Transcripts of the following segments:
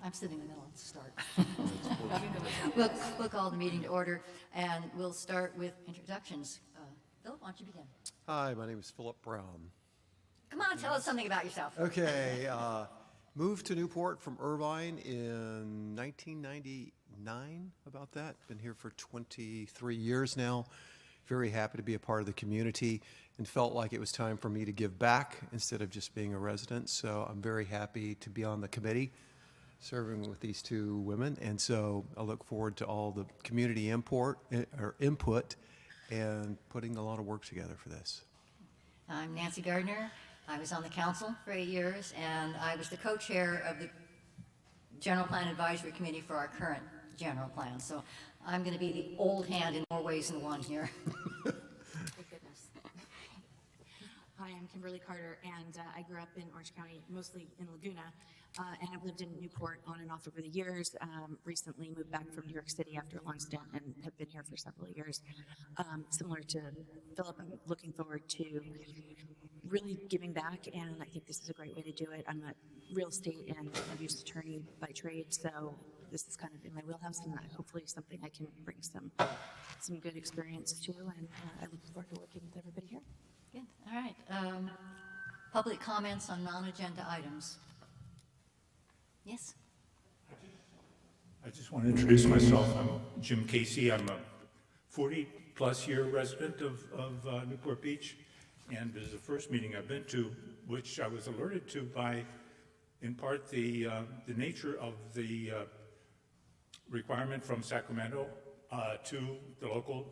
I'm sitting in the middle. Let's start. We'll call the meeting to order, and we'll start with introductions. Philip, why don't you begin? Hi, my name is Philip Brown. Come on, tell us something about yourself. Okay, moved to Newport from Irvine in 1999, about that. Been here for 23 years now. Very happy to be a part of the community and felt like it was time for me to give back instead of just being a resident. So I'm very happy to be on the committee serving with these two women. And so I look forward to all the community input and putting a lot of work together for this. I'm Nancy Gardner. I was on the council for 8 years, and I was the co-chair of the General Plan Advisory Committee for our current general plan. So I'm going to be the old hand in more ways than one here. Thank goodness. Hi, I'm Kimberly Carter, and I grew up in Orange County, mostly in Laguna, and I've lived in Newport on and off over the years. Recently moved back from New York City after a long stint and have been here for several years. Similar to Philip, I'm looking forward to really giving back, and I think this is a great way to do it. I'm a real estate and abuse attorney by trade, so this is kind of in my wheelhouse, and hopefully something I can bring some good experience to, and I look forward to working with everybody here. Good. All right. Public comments on non-agenda items. Yes? I just want to introduce myself. I'm Jim Casey. I'm a 40-plus year resident of Newport Beach, and this is the first meeting I've been to, which I was alerted to by, in part, the nature of the requirement from Sacramento to the local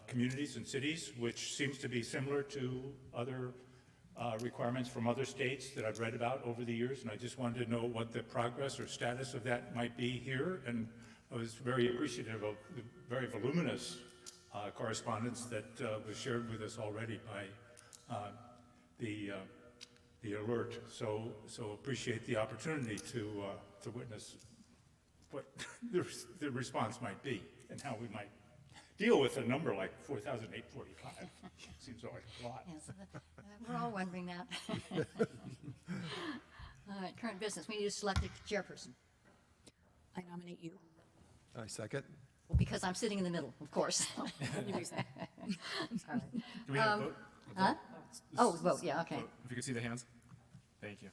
communities and cities, which seems to be similar to other requirements from other states that I've read about over the years, and I just wanted to know what the progress or status of that might be here, and I was very appreciative of the very voluminous correspondence that was shared with us already by the alert. So appreciate the opportunity to witness what the response might be and how we might deal with a number like 4,845. Seems like a lot. Yes, we're all wondering that. All right, current business. We need to select a chairperson. I nominate you. I second. Well, because I'm sitting in the middle, of course. Any reason. All right. Do we have a vote? Huh? Oh, vote, yeah, okay. Vote. If you could see the hands. Thank you.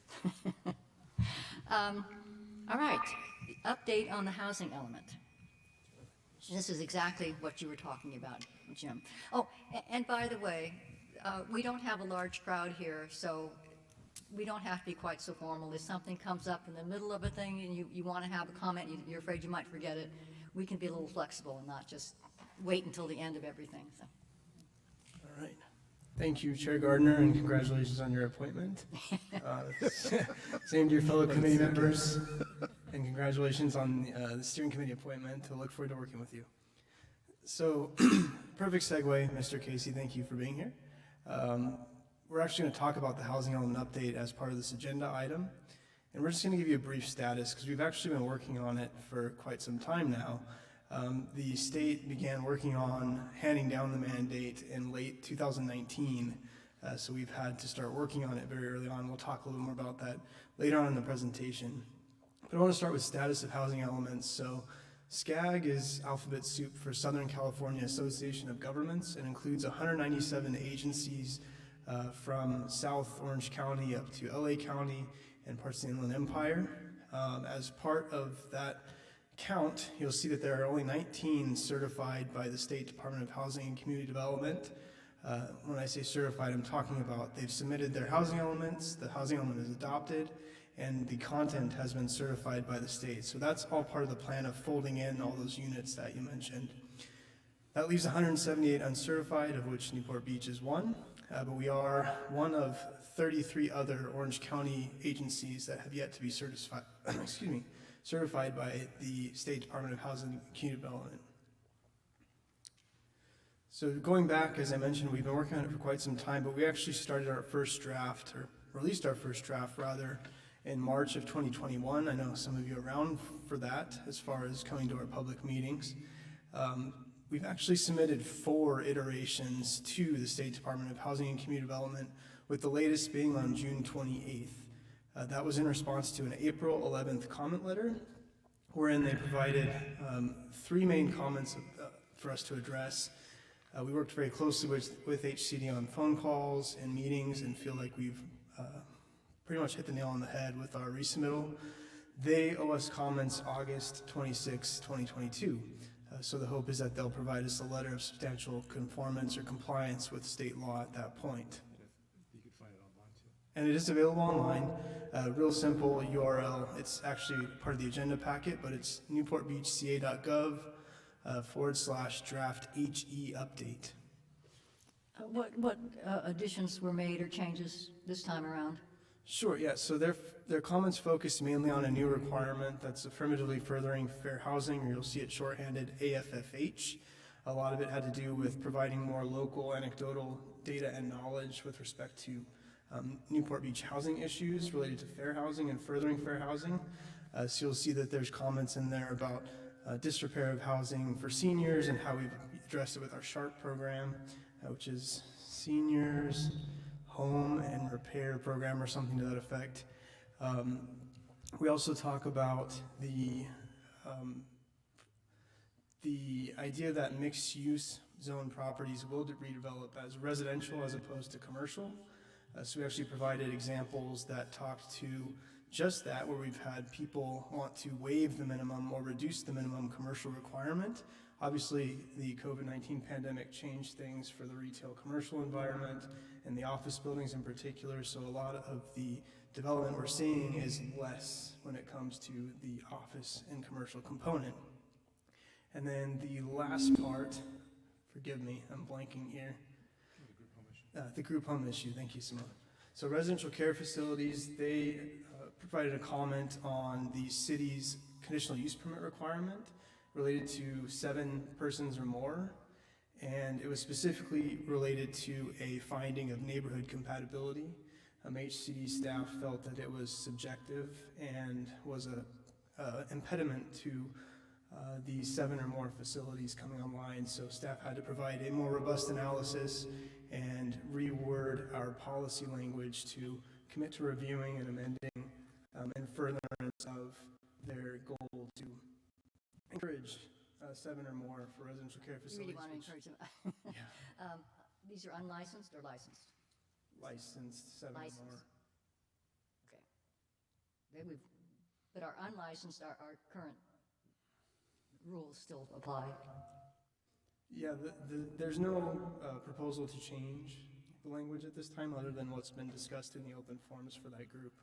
All right, the update on the housing element. This is exactly what you were talking about, Jim. Oh, and by the way, we don't have a large crowd here, so we don't have to be quite so formal. If something comes up in the middle of a thing and you want to have a comment, you're afraid you might forget it, we can be a little flexible and not just wait until the end of everything. So. All right. Thank you, Chair Gardner, and congratulations on your appointment. Same to your fellow committee members, and congratulations on the steering committee appointment. I look forward to working with you. So, perfect segue, Mr. Casey. Thank you for being here. We're actually going to talk about the housing element update as part of this agenda item, and we're just going to give you a brief status because we've actually been working on it for quite some time now. The state began working on handing down the mandate in late 2019, so we've had to start working on it very early on. We'll talk a little more about that later on in the presentation. But I want to start with status of housing elements. So SCAG is alphabet soup for Southern California Association of Governments and includes 197 agencies from South Orange County up to LA County and parts of the Inland Empire. As part of that count, you'll see that there are only 19 certified by the State Department of Housing and Community Development. When I say certified, I'm talking about they've submitted their housing elements, the housing element is adopted, and the content has been certified by the state. So that's all part of the plan of folding in all those units that you mentioned. That leaves 178 uncertified, of which Newport Beach is one, but we are one of 33 other Orange County agencies that have yet to be certified, certified by the State Department of Housing and Community Development. So going back, as I mentioned, we've been working on it for quite some time, but we actually started our first draft, or released our first draft rather, in March of 2021. I know some of you are around for that as far as coming to our public meetings. We've actually submitted 4 iterations to the State Department of Housing and Community Development, with the latest being on June 28th. That was in response to an April 11th comment letter wherein they provided three main comments for us to address. We worked very closely with HCD on phone calls and meetings and feel like we've pretty much hit the nail on the head with our resubmittal. They owe us comments August 26, 2022. So the hope is that they'll provide us a letter of substantial conformance or compliance with state law at that point. You could find it online too. And it is available online, real simple URL. It's actually part of the agenda packet, but it's newportbeachca.gov/draft HE update. What additions were made or changes this time around? Sure, yeah, so their comments focused mainly on a new requirement that's affirmatively furthering fair housing, or you'll see it shorthanded AFFH. A lot of it had to do with providing more local anecdotal data and knowledge with respect to Newport Beach housing issues related to fair housing and furthering fair housing. So you'll see that there's comments in there about disrepair of housing for seniors and how we've addressed it with our SHARP program, which is Seniors Home and Repair Program or something to that effect. We also talk about the idea that mixed-use zone properties will redevelop as residential as opposed to commercial. So we actually provided examples that talked to just that, where we've had people want to waive the minimum or reduce the minimum commercial requirement. Obviously, the COVID-19 pandemic changed things for the retail commercial environment and the office buildings in particular, so a lot of the development we're seeing is less when it comes to the office and commercial component. And then the last part, forgive me, I'm blanking here. The group home issue, thank you, Simone. So residential care facilities, they provided a comment on the city's conditional use permit requirement related to 7 persons or more, and it was specifically related to a finding of neighborhood compatibility. HCD staff felt that it was subjective and was an impediment to the 7 or more facilities coming online, so staff had to provide a more robust analysis and reword our policy language to commit to reviewing and amending in furtherance of their goal to encourage 7 or more for residential care You facilities. really want to encourage them. These are unlicensed or licensed? Licensed 7 or more. Licensed. Okay. But our unlicensed, our current rules still apply. Yeah, there's no proposal to change the language at this time other than what's been discussed in the open forums for that group.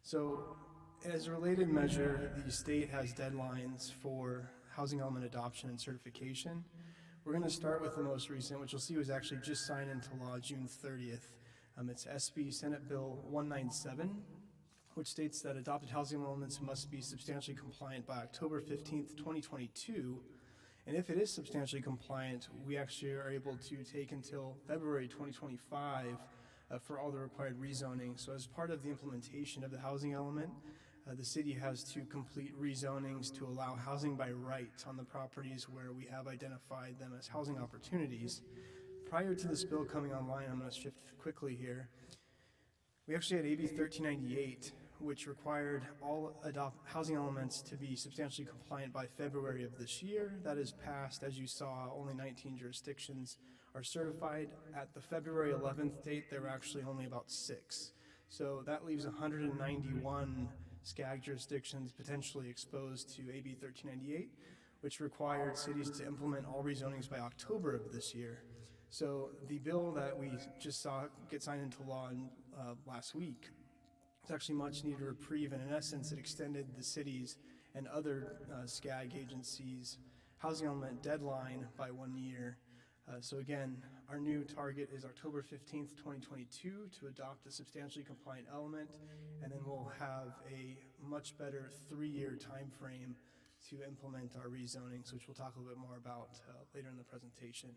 So, as a related measure, the state has deadlines for housing element adoption and certification. We're going to start with the most recent, which you'll see was actually just signed into law June 30th. It's SB Senate Bill 197, which states that adopted housing elements must be substantially compliant by October 15th, 2022. And if it is substantially compliant, we actually are able to take until February 2025 for all the required rezoning. So as part of the implementation of the housing element, the city has to complete rezonings to allow housing by right on the properties where we have identified them as housing opportunities. Prior to this bill coming online, I'm going to shift quickly here. We actually had AB 1398, which required all housing elements to be substantially compliant by February of this year. That is passed. As you saw, only 19 jurisdictions are certified. At the February 11th date, there were actually only about 6. So that leaves 191 SCAG jurisdictions potentially exposed to AB 1398, which required cities to implement all rezonings by October of this year. So the bill that we just saw get signed into law last week is actually much needed reprieve, and in essence, it extended the cities and other SCAG agencies' housing element deadline by 1 year. So again, our new target is October 15th, 2022 to adopt a substantially compliant element, and then we'll have a much better 3-year time frame to implement our rezonings, which we'll talk a little bit more about later in the presentation.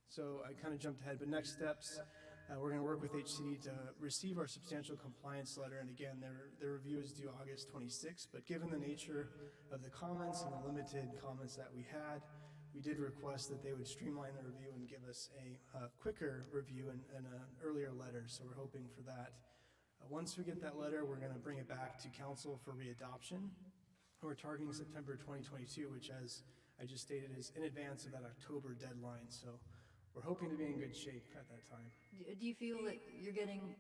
So I kind of jumped ahead, but next steps, we're going to work with HCD to receive our substantial compliance letter, and again, their review is due August 26th, but given the nature of the comments and the limited comments that we had, we did request that they would streamline the review and give us a quicker review and an earlier letter, so we're hoping for that. Once we get that letter, we're going to bring it back to council for readoption. We're targeting September 2022, which, as I just stated, is in advance of that October deadline. So we're hoping to be in good shape at that time. Do you feel that you're getting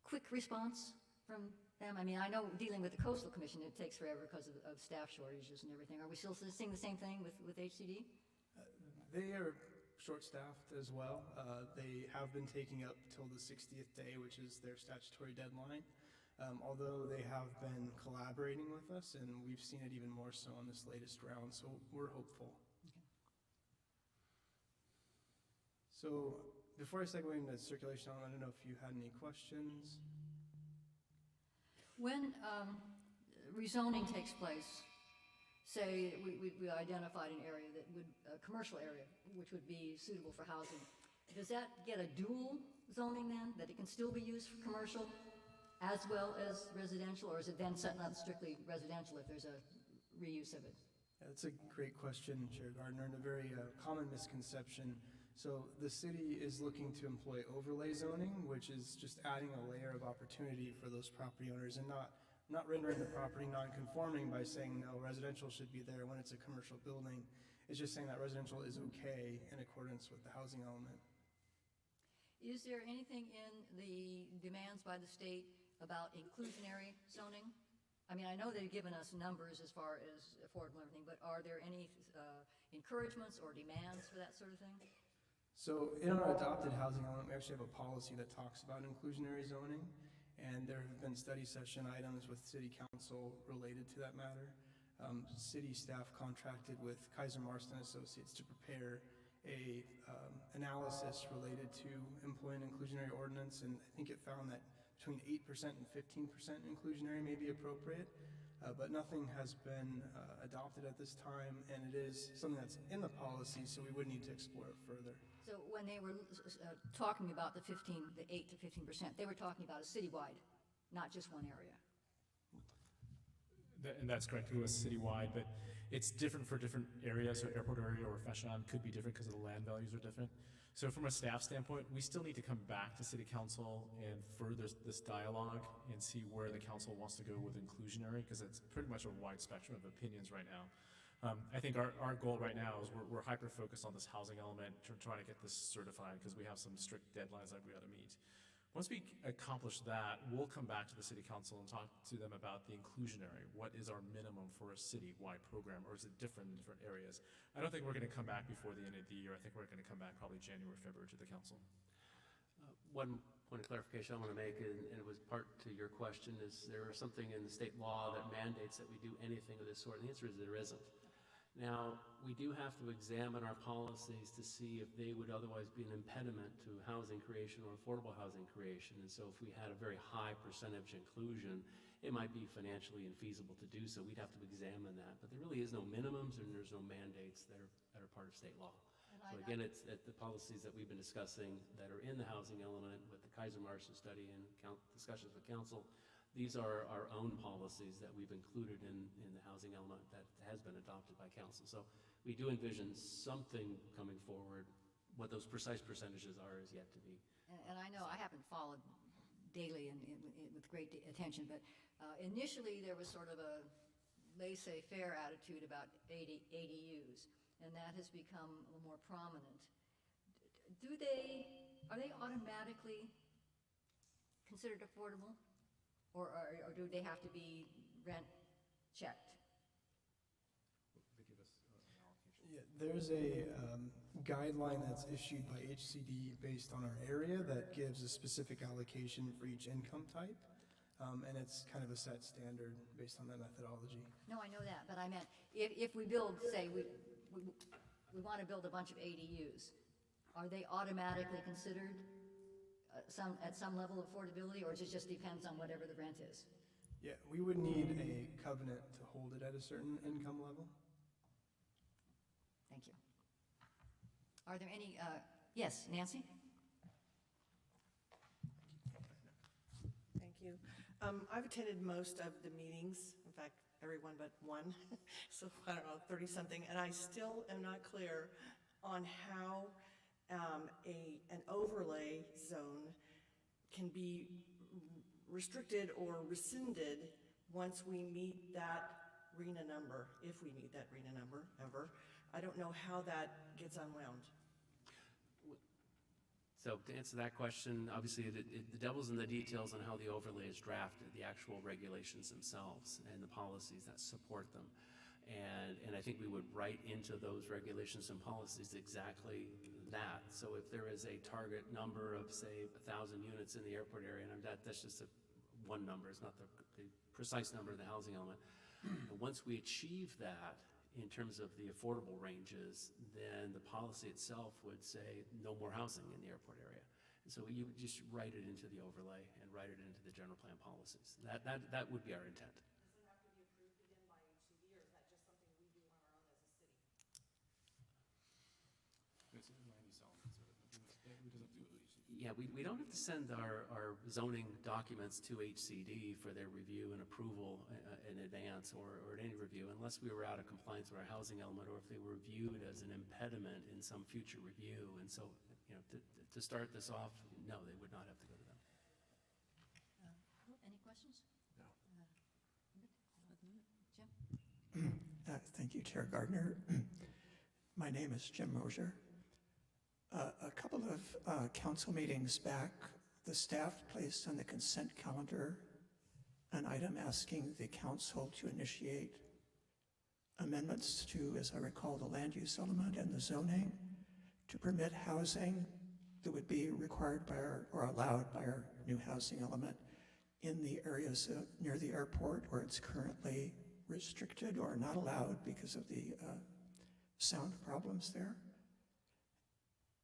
quick response from them? I mean, I know dealing with the Coastal Commission, it takes forever because of staff shortages and everything. Are we still seeing the same thing with HCD? They are short-staffed as well. They have been taking up till the 60th day, which is their statutory deadline. Although they have been collaborating with us, and we've seen it even more so on this latest round, so we're hopeful. Okay. So before I segue into circulation, I don't know if you had any questions. When rezoning takes place, say we identified an area that would, a commercial area, which would be suitable for housing, does that get a dual zoning then, that it can still be used for commercial as well as residential, or is it then set not strictly residential if there's a reuse of it? That's a great question, Chair Gardner, and a very common misconception. So the city is looking to employ overlay zoning, which is just adding a layer of opportunity for those property owners and not rendering the property non-conforming by saying, no, residential should be there when it's a commercial building. It's just saying that residential is okay in accordance with the housing element. Is there anything in the demands by the state about inclusionary zoning? I mean, I know they've given us numbers as far as affordable and everything, but are there any encouragements or demands for that sort of thing? So in our adopted housing element, we actually have a policy that talks about inclusionary zoning, and there have been study session items with city council related to that matter. City staff contracted with Kaiser Marston Associates to prepare a analysis related to employing inclusionary ordinance, and I think it found that between 8% and 15% inclusionary may be appropriate, but nothing has been adopted at this time, and it is something that's in the policy, so we would need to explore it further. So when they were talking about the 8 to 15%, they were talking about a citywide, not just one area. And that's correct, it was citywide, but it's different for different areas, so airport area or Fashion Island could be different because the land values are different. So from a staff standpoint, we still need to come back to city council and further this dialogue and see where the council wants to go with inclusionary, because it's pretty much a wide spectrum of opinions right now. I think our goal right now is we're hyper-focused on this housing element, trying to get this certified, because we have some strict deadlines that we got to meet. Once we accomplish that, we'll come back to the city council and talk to them about the inclusionary. What is our minimum for a city-wide program, or is it different in different areas? I don't think we're going to come back before the end of the year. I think we're going to come back probably January, February to the council. One point of clarification I want to make, and it was part to your question, is there something in the state law that mandates that we do anything of this sort? And the answer is there isn't. Now, we do have to examine our policies to see if they would otherwise be an impediment to housing creation or affordable housing creation. And so if we had a very high percentage inclusion, it might be financially infeasible to do so. We'd have to examine that. But there really is no minimums and there's no mandates that are part of state law. So again, it's at the policies that we've been discussing that are in the housing element with the Kaiser Marston study and discussions with council. These are our own policies that we've included in the housing element that has been adopted by council. So we do envision something coming forward. What those precise percentages are is yet to be. And I know I haven't followed daily and with great attention, but initially there was sort of a laissez-faire attitude about ADUs, and that has become a little more prominent. Are they automatically considered affordable? Or do they have to be rent checked? They give us an allocation. Yeah, there's a guideline that's issued by HCD based on our area that gives a specific allocation for each income type, and it's kind of a set standard based on that methodology. No, I know that, but I meant if we build, say, we want to build a bunch of ADUs, are they automatically considered at some level of affordability, or it just depends on whatever the rent is? Yeah, we would need a covenant to hold it at a certain income level. Thank you. Are there any, yes, Nancy? Thank you. I've attended most of the meetings, in fact, everyone but one, so I don't know, 30-something, and I still am not clear on how an overlay zone can be restricted or rescinded once we meet that RENA number, if we meet that RENA number ever. I don't know how that gets unwound. So to answer that question, obviously, the devil's in the details on how the overlay is drafted, the actual regulations themselves and the policies that support them. And I think we would write into those regulations and policies exactly that. So if there is a target number of, say, 1,000 units in the airport area, and that's just one number, it's not the precise number of the housing element. And once we achieve that, in terms of the affordable ranges, then the policy itself would say no more housing in the airport area. And so you would just write it into the overlay and write it into the general plan policies. That would be our intent. Does it have to be approved again by HCD, or is that just something we do on our own as a city? Yeah, we don't have to send our zoning documents to HCD for their review and approval in advance or at any review, unless we were out of compliance with our housing element or if they were viewed as an impediment in some future review. And so, you know, to start this off, no, they would not have to go to them. Any questions? No. Jim? Thank you, Chair Gardner. My name is Jim Mosier. A couple of council meetings back, the staff placed on the consent calendar an item asking the council to initiate amendments to, as I recall, the land use element and the zoning to permit housing that would be required by or allowed by our new housing element in the areas near the airport where it's currently restricted or not allowed because of the sound problems there.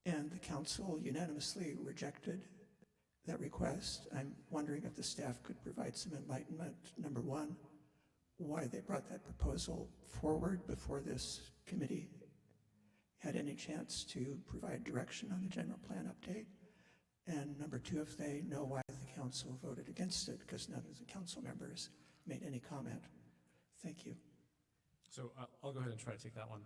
And the council unanimously rejected that request. I'm wondering if the staff could provide some enlightenment. Number one, why they brought that proposal forward before this committee had any chance to provide direction on the general plan update. And number two, if they know why the council voted against it, because none of the council members made any comment. Thank you. So I'll go ahead and try to take that one.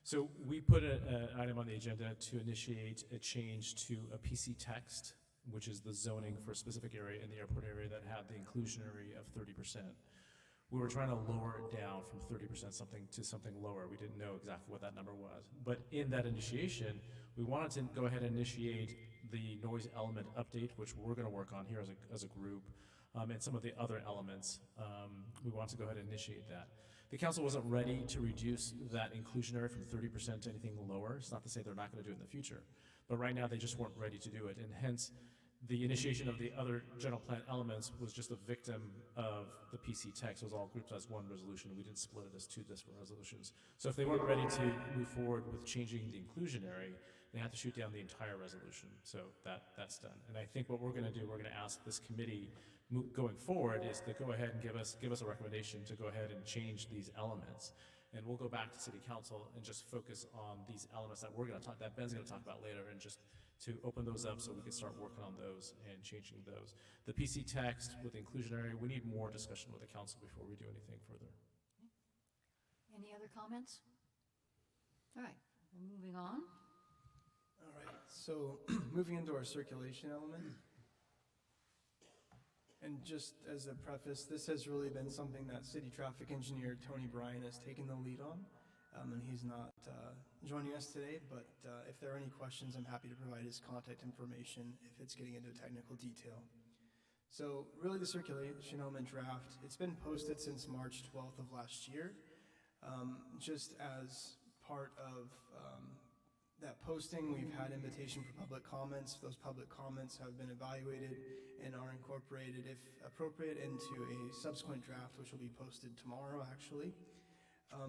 So we put an item on the agenda to initiate a change to a PC text, which is the zoning for a specific area in the airport area that had the inclusionary of 30%. We were trying to lower it down from 30% something to something lower. We didn't know exactly what that number was. But in that initiation, we wanted to go ahead and initiate the noise element update, which we're going to work on here as a group, and some of the other elements. We want to go ahead and initiate that. The council wasn't ready to reduce that inclusionary from 30% to anything lower. It's not to say they're not going to do it in the future, but right now they just weren't ready to do it, and hence the initiation of the other general plan elements was just a victim of the PC text. It was all grouped as one resolution. We didn't split it as two different resolutions. So if they weren't ready to move forward with changing the inclusionary, they had to shoot down the entire resolution. So that's done. And I think what we're going to do, we're going to ask this committee going forward is to go ahead and give us a recommendation to go ahead and change these elements. And we'll go back to city council and just focus on these elements that we're going to talk, that Ben's going to talk about later, and just to open those up so we can start working on those and changing those. The PC text with the inclusionary, we need more discussion with the council before we do anything further. Any other comments? All right, we're moving on. All right, so moving into our circulation element. And just as a preface, this has really been something that City Traffic Engineer Tony Bryan has taken the lead on. And he's not joining us today, but if there are any questions, I'm happy to provide his contact information if it's getting into technical detail. So really the circulation element draft, it's been posted since March 12th of last year. Just as part of that posting, we've had invitation for public comments. Those public comments have been evaluated and are incorporated, if appropriate, into a subsequent draft, which will be posted tomorrow, actually.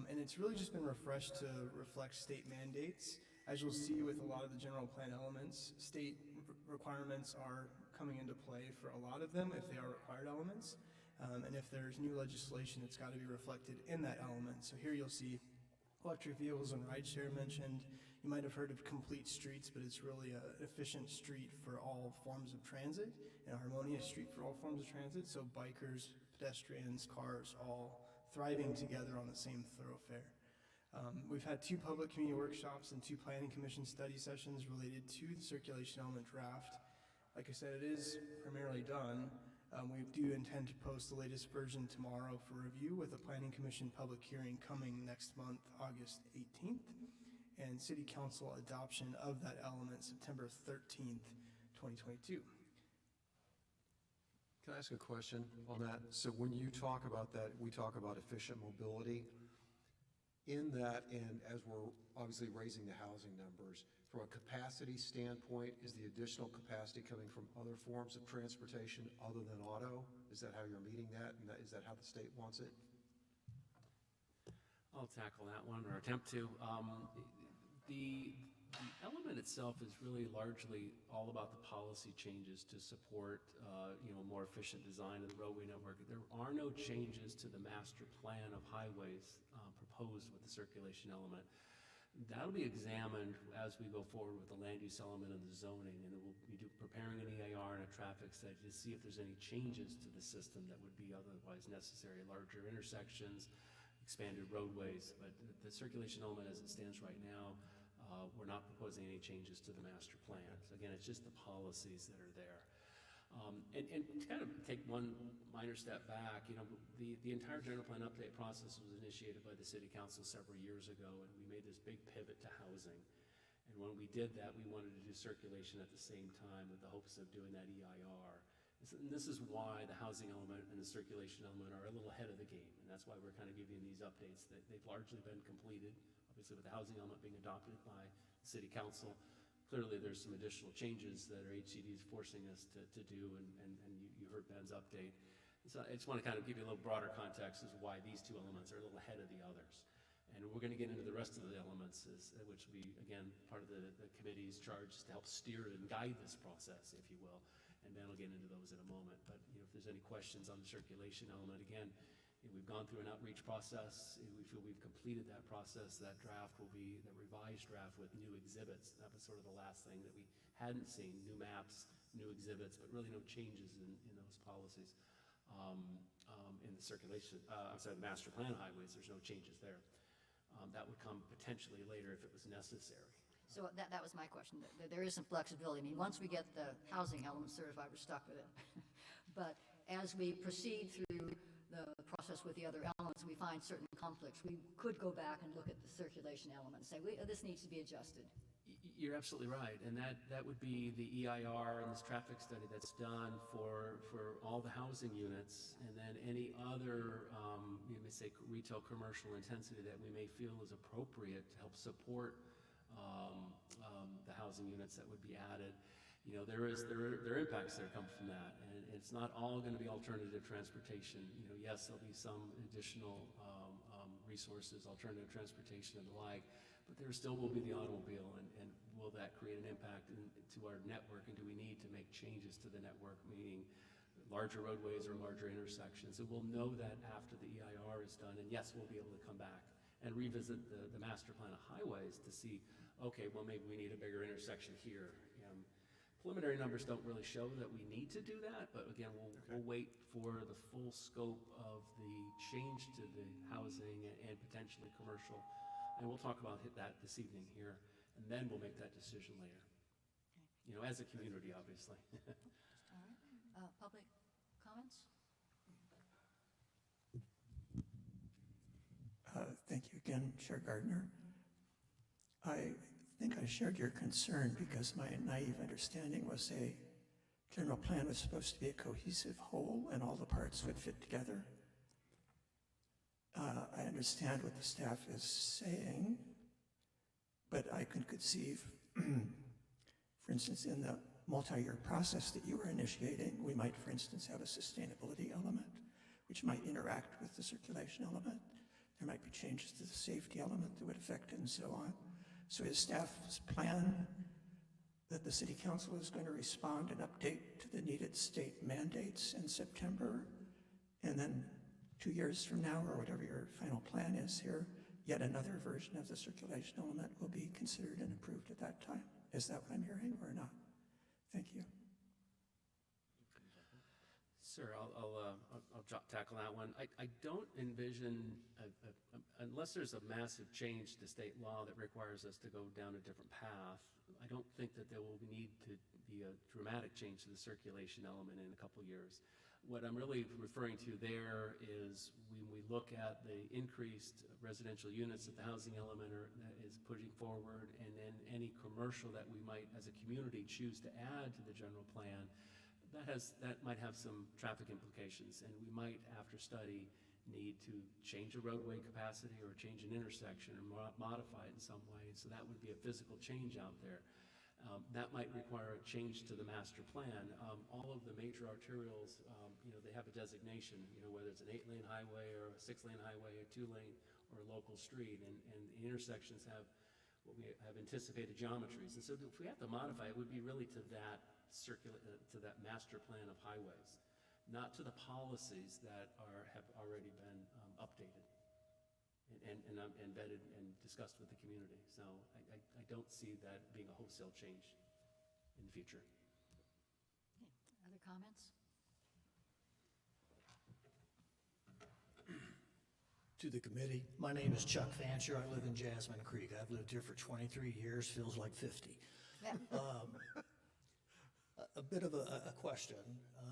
And it's really just been refreshed to reflect state mandates. As you'll see with a lot of the general plan elements, state requirements are coming into play for a lot of them if they are required elements. And if there's new legislation, it's got to be reflected in that element. So here you'll see electric vehicles and rideshare mentioned. You might have heard of complete streets, but it's really an efficient street for all forms of transit and a harmonious street for all forms of transit. So bikers, pedestrians, cars, all thriving together on the same thoroughfare. We've had 2 public community workshops and 2 planning commission study sessions related to the circulation element draft. Like I said, it is primarily done. We do intend to post the latest version tomorrow for review with a Planning Commission public hearing coming next month, August 18th, and City Council adoption of that element September 13th, 2022. Can I ask a question on that? So when you talk about that, we talk about efficient mobility. In that, and as we're obviously raising the housing numbers, from a capacity standpoint, is the additional capacity coming from other forms of transportation other than auto? Is that how you're meeting that, and is that how the state wants it? I'll tackle that one, or attempt to. The element itself is really largely all about the policy changes to support, more efficient design of the roadway network. There are no changes to the master plan of highways proposed with the circulation element. That'll be examined as we go forward with the land use element and the zoning, and we'll be preparing an EIR and a traffic study to see if there's any changes to the system that would be otherwise necessary, larger intersections, expanded roadways. But the circulation element as it stands right now, we're not proposing any changes to the master plan. So again, it's just the policies that are there. And to kind of take one minor step back, the entire general plan update process was initiated by the city council several years ago, and we made this big pivot to housing. And when we did that, we wanted to do circulation at the same time with the hopes of doing that EIR. And this is why the housing element and the circulation element are a little ahead of the game. And that's why we're kind of giving these updates. That they've largely been completed, obviously with the housing element being adopted by the city council. Clearly, there's some additional changes that our HCD is forcing us to do, and you heard Ben's update. So I just want to kind of give you a little broader context as to why these two elements are a little ahead of the others. And we're going to get into the rest of the elements, which will be, again, part of the committee's charge is to help steer and guide this process, if you will. And Ben will get into those in a moment. But if there's any questions on the circulation element, again, we've gone through an outreach process. We feel we've completed that process. That draft will be the revised draft with new exhibits. That was sort of the last thing that we hadn't seen, new maps, new exhibits, but really no changes in those policies. In the circulation, the master plan of highways, there's no changes there. That would come potentially later if it was necessary. So that was my question. There is some flexibility. I mean, once we get the housing element certified, we're stuck with it. But as we proceed through the process with the other elements, we find certain conflicts. We could go back and look at the circulation element and say, this needs to be adjusted. You're absolutely right, and that would be the EIR and this traffic study that's done for all the housing units, and then any other, you may say, retail commercial intensity that we may feel is appropriate to help support the housing units that would be added. There are impacts that come from that, and it's not all going to be alternative transportation. Yes, there'll be some additional resources, alternative transportation and the like, but there still will be the automobile, and will that create an impact to our network, and do we need to make changes to the network, meaning larger roadways or larger intersections? And we'll know that after the EIR is done, and yes, we'll be able to come back and revisit the master plan of highways to see, okay, well, maybe we need a bigger intersection here. Preliminary numbers don't really show that we need to do that, but again, we'll wait for the full scope of the change to the housing and potentially commercial, and we'll talk about that this evening here, and then we'll make that decision later. As a community, obviously. All right. Public comments? Thank you again, Chair Gardner. I think I shared your concern because my naive understanding was a general plan was supposed to be a cohesive whole and all the parts would fit together. I understand what the staff is saying, but I could conceive, for instance, in the multi-year process that you were initiating, we might, for instance, have a sustainability element, which might interact with the circulation element. There might be changes to the safety element that would affect it and so on. So is staff's plan that the city council is going to respond and update to the needed state mandates in September, and then 2 years from now, or whatever your final plan is here, yet another version of the circulation element will be considered and approved at that time? Is that what I'm hearing or not? Thank you. Sure, I'll tackle that one. I don't envision, unless there's a massive change to state law that requires us to go down a different path, I don't think that there will need to be a dramatic change to the circulation element in a couple years. What I'm really referring to there is when we look at the increased residential units that the housing element is pushing forward, and then any commercial that we might, as a community, choose to add to the general plan, that might have some traffic implications, and we might, after study, need to change a roadway capacity or change an intersection or modify it in some way. So that would be a physical change out there. That might require a change to the master plan. All of the major arterials, they have a designation, whether it's an 8-lane highway or a 6-lane highway, a 2-lane or a local street, and the intersections have what we have anticipated geometries. And so if we have to modify, it would be really to that to that master plan of highways, not to the policies that have already been updated and embedded and discussed with the community. So I don't see that being a wholesale change in the future. Okay. Other comments? To the committee, my name is Chuck Fancher. I live in Jasmine Creek. I've lived here for 23 years, feels like 50. A bit of a question.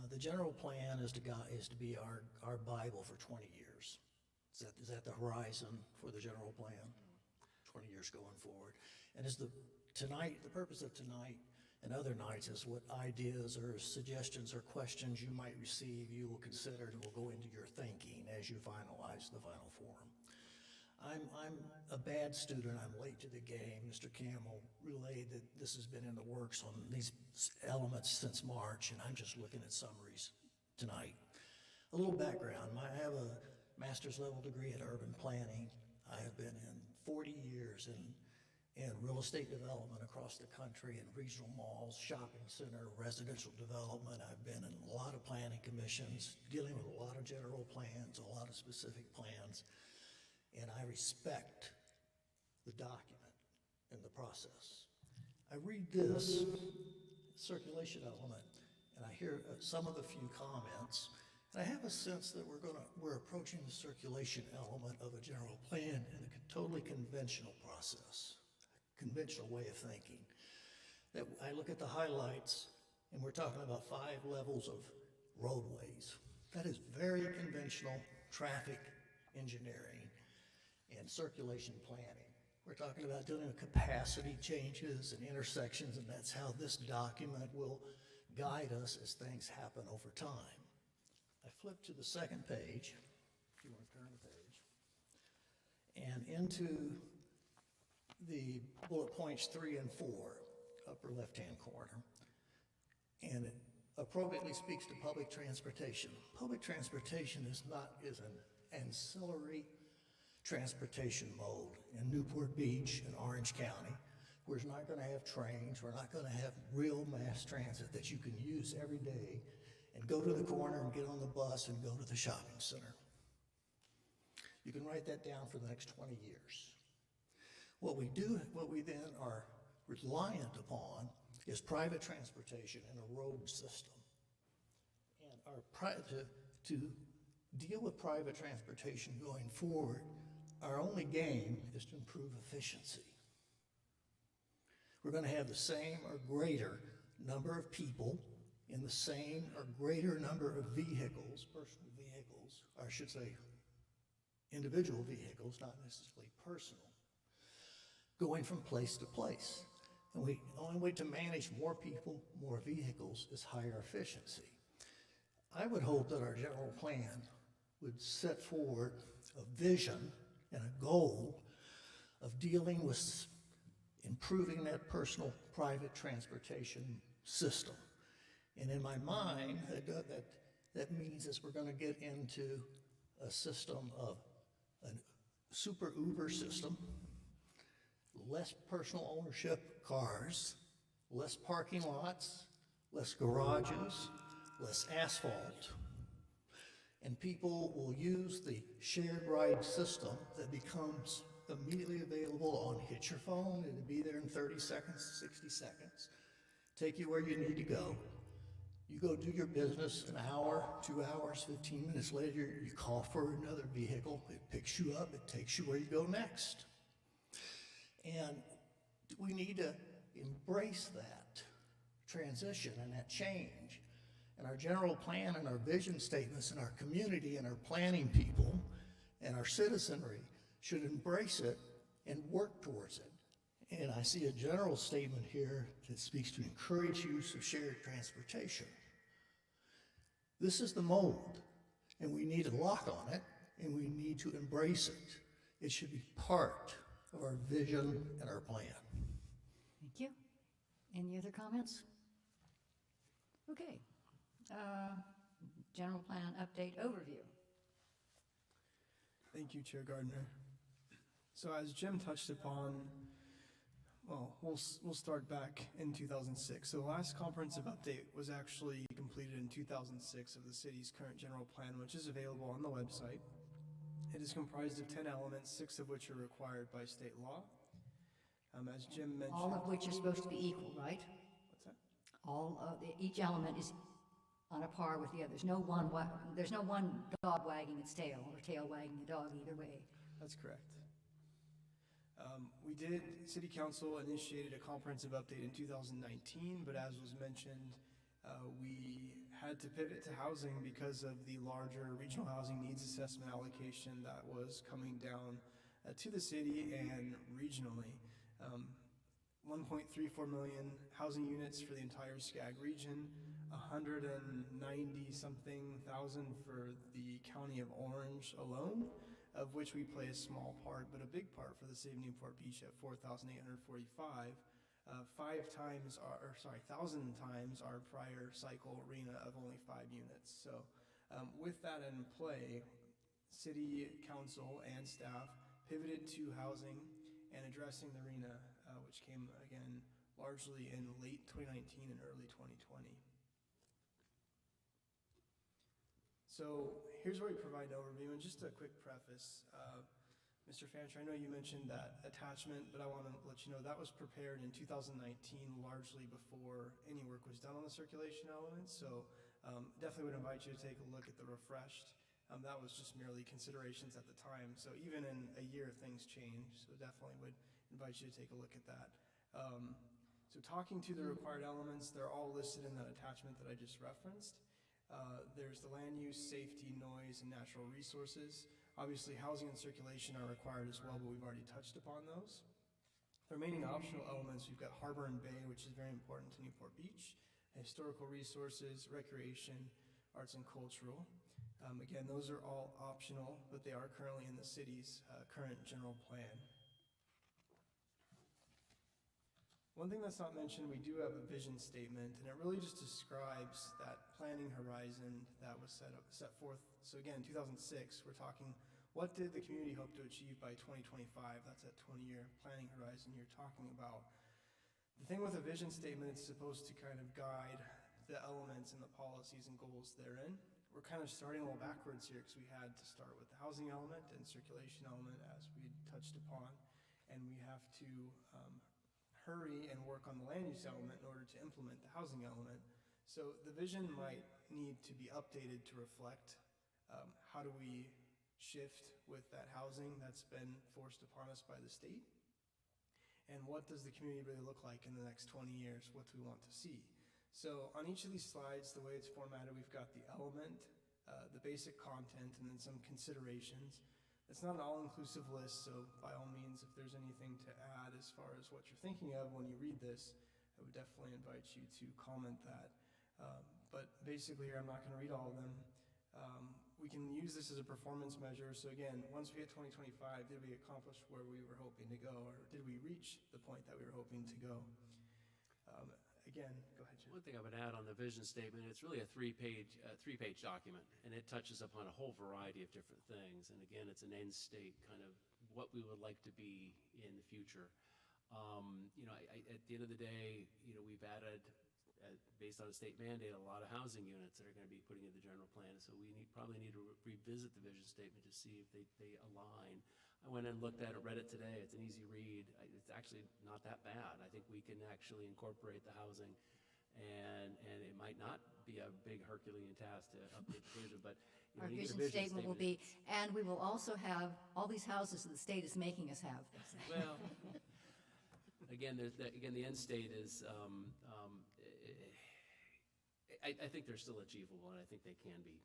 The general plan is to be our Bible for 20 years. Is that the horizon for the general plan? 20 years going forward. And is the purpose of tonight and other nights is what ideas or suggestions or questions you might receive, you will consider and will go into your thinking as you finalize the final form. I'm a bad student. I'm late to the game. Mr. Campbell relayed that this has been in the works on these elements since March, and I'm just looking at summaries tonight. A little background. I have a master's level degree in urban planning. I have been in 40 years in real estate development across the country, in regional malls, shopping center, residential development. I've been in a lot of planning commissions, dealing with a lot of general plans, a lot of specific plans. And I respect the document and the process. I read this circulation element, and I hear some of the few comments, and I have a sense that we're approaching the circulation element of a general plan in a totally conventional process, a conventional way of thinking. That I look at the highlights, and we're talking about 5 levels of roadways. That is very conventional traffic engineering and circulation planning. We're talking about doing capacity changes and intersections, and that's how this document will guide us as things happen over time. I flip to the second page, if you want to turn the page, and into the bullet points 3 and 4, upper left-hand corner, and it appropriately speaks to public transportation. Public transportation is an ancillary transportation mode in Newport Beach and Orange County. We're not going to have trains. We're not going to have real mass transit that you can use every day and go to the corner and get on the bus and go to the shopping center. You can write that down for the next 20 years. What we then are reliant upon is private transportation and a road system. And to deal with private transportation going forward, our only game is to improve efficiency. We're going to have the same or greater number of people in the same or greater number of vehicles, personal vehicles, or I should say individual vehicles, not necessarily personal, going from place to place. And the only way to manage more people, more vehicles, is higher efficiency. I would hope that our general plan would set forward a vision and a goal of dealing with improving that personal private transportation system. And in my mind, that means is we're going to get into a system of a super Uber system, less personal ownership cars, less parking lots, less garages, less asphalt. And people will use the shared ride system that becomes immediately available on hit your phone. It'll be there in 30 seconds, 60 seconds. Take you where you need to go. You go do your business an hour, 2 hours, 15 minutes later, you call for another vehicle. It picks you up, it takes you where you go next. And we need to embrace that transition and that change. And our general plan and our vision statements and our community and our planning people and our citizenry should embrace it and work towards it. And I see a general statement here that speaks to encourage use of shared transportation. This is the mold, and we need to lock on it, and we need to embrace it. It should be part of our vision and our plan. Thank you. Any other comments? Okay. General plan update overview. Thank you, Chair Gardner. So as Jim touched upon, well, we'll start back in 2006. So the last comprehensive update was actually completed in 2006 of the city's current general plan, which is available on the website. It is comprised of 10 elements, 6 of which are required by state law. As Jim mentioned. All of which are supposed to be equal, right? What's that? Each element is on a par with the other. There's no one dog wagging its tail or tail wagging a dog either way. That's correct. City Council initiated a comprehensive update in 2019, but as was mentioned, we had to pivot to housing because of the larger regional housing needs assessment allocation that was coming down to the city and regionally. 1.34 million housing units for the entire SCAG region, 190-something thousand for the county of Orange alone, of which we play a small part, but a big part for the city of Newport Beach at 4,845, 1,000 times our prior cycle RENA of only 5 units. So with that in play, City Council and staff pivoted to housing and addressing the RENA, which came again largely in late 2019 and early 2020. So here's where we provide an overview, and just a quick preface. Mr. Fancher, I know you mentioned that attachment, but I want to let you know that was prepared in 2019, largely before any work was done on the circulation elements. So definitely would invite you to take a look at the refreshed. That was just merely considerations at the time. So even in a year, things change. So definitely would invite you to take a look at that. So talking to the required elements, they're all listed in that attachment that I just referenced. There's the land use, safety, noise, and natural resources. Obviously, housing and circulation are required as well, but we've already touched upon those. The remaining optional elements, we've got harbor and bay, which is very important to Newport Beach, historical resources, recreation, arts and cultural. Again, those are all optional, but they are currently in the city's current general plan. One thing that's not mentioned, we do have a vision statement, and it really just describes that planning horizon that was set forth. So again, 2006, we're talking, what did the community hope to achieve by 2025? That's that 20-year planning horizon you're talking about. The thing with a vision statement, it's supposed to kind of guide the elements and the policies and goals therein. We're kind of starting a little backwards here because we had to start with the housing element and circulation element as we touched upon, and we have to hurry and work on the land use element in order to implement the housing element. So the vision might need to be updated to reflect how do we shift with that housing that's been forced upon us by the state, and what does the community really look like in the next 20 years? What do we want to see? So on each of these slides, the way it's formatted, we've got the element, the basic content, and then some considerations. It's not an all-inclusive list, so by all means, if there's anything to add as far as what you're thinking of when you read this, I would definitely invite you to comment that. But basically here, I'm not going to read all of them. We can use this as a performance measure. So again, once we hit 2025, did we accomplish where we were hoping to go, or did we reach the point that we were hoping to go? Again, go ahead, Jim. One thing I would add on the vision statement, it's really a three-page document, and it touches upon a whole variety of different things. And again, it's an end state, kind of what we would like to be in the future. At the end of the day, we've added, based on a state mandate, a lot of housing units that are going to be putting in the general plan. So we probably need to revisit the vision statement to see if they align. I went and looked at it, read it today. It's an easy read. It's actually not that bad. I think we can actually incorporate the housing, and it might not be a big Herculean task to update the vision, but Our you need a vision statement will be, and we will also have all these houses that the state is making us have. Well, again, the end state is, I think they're still achievable, and I think they can be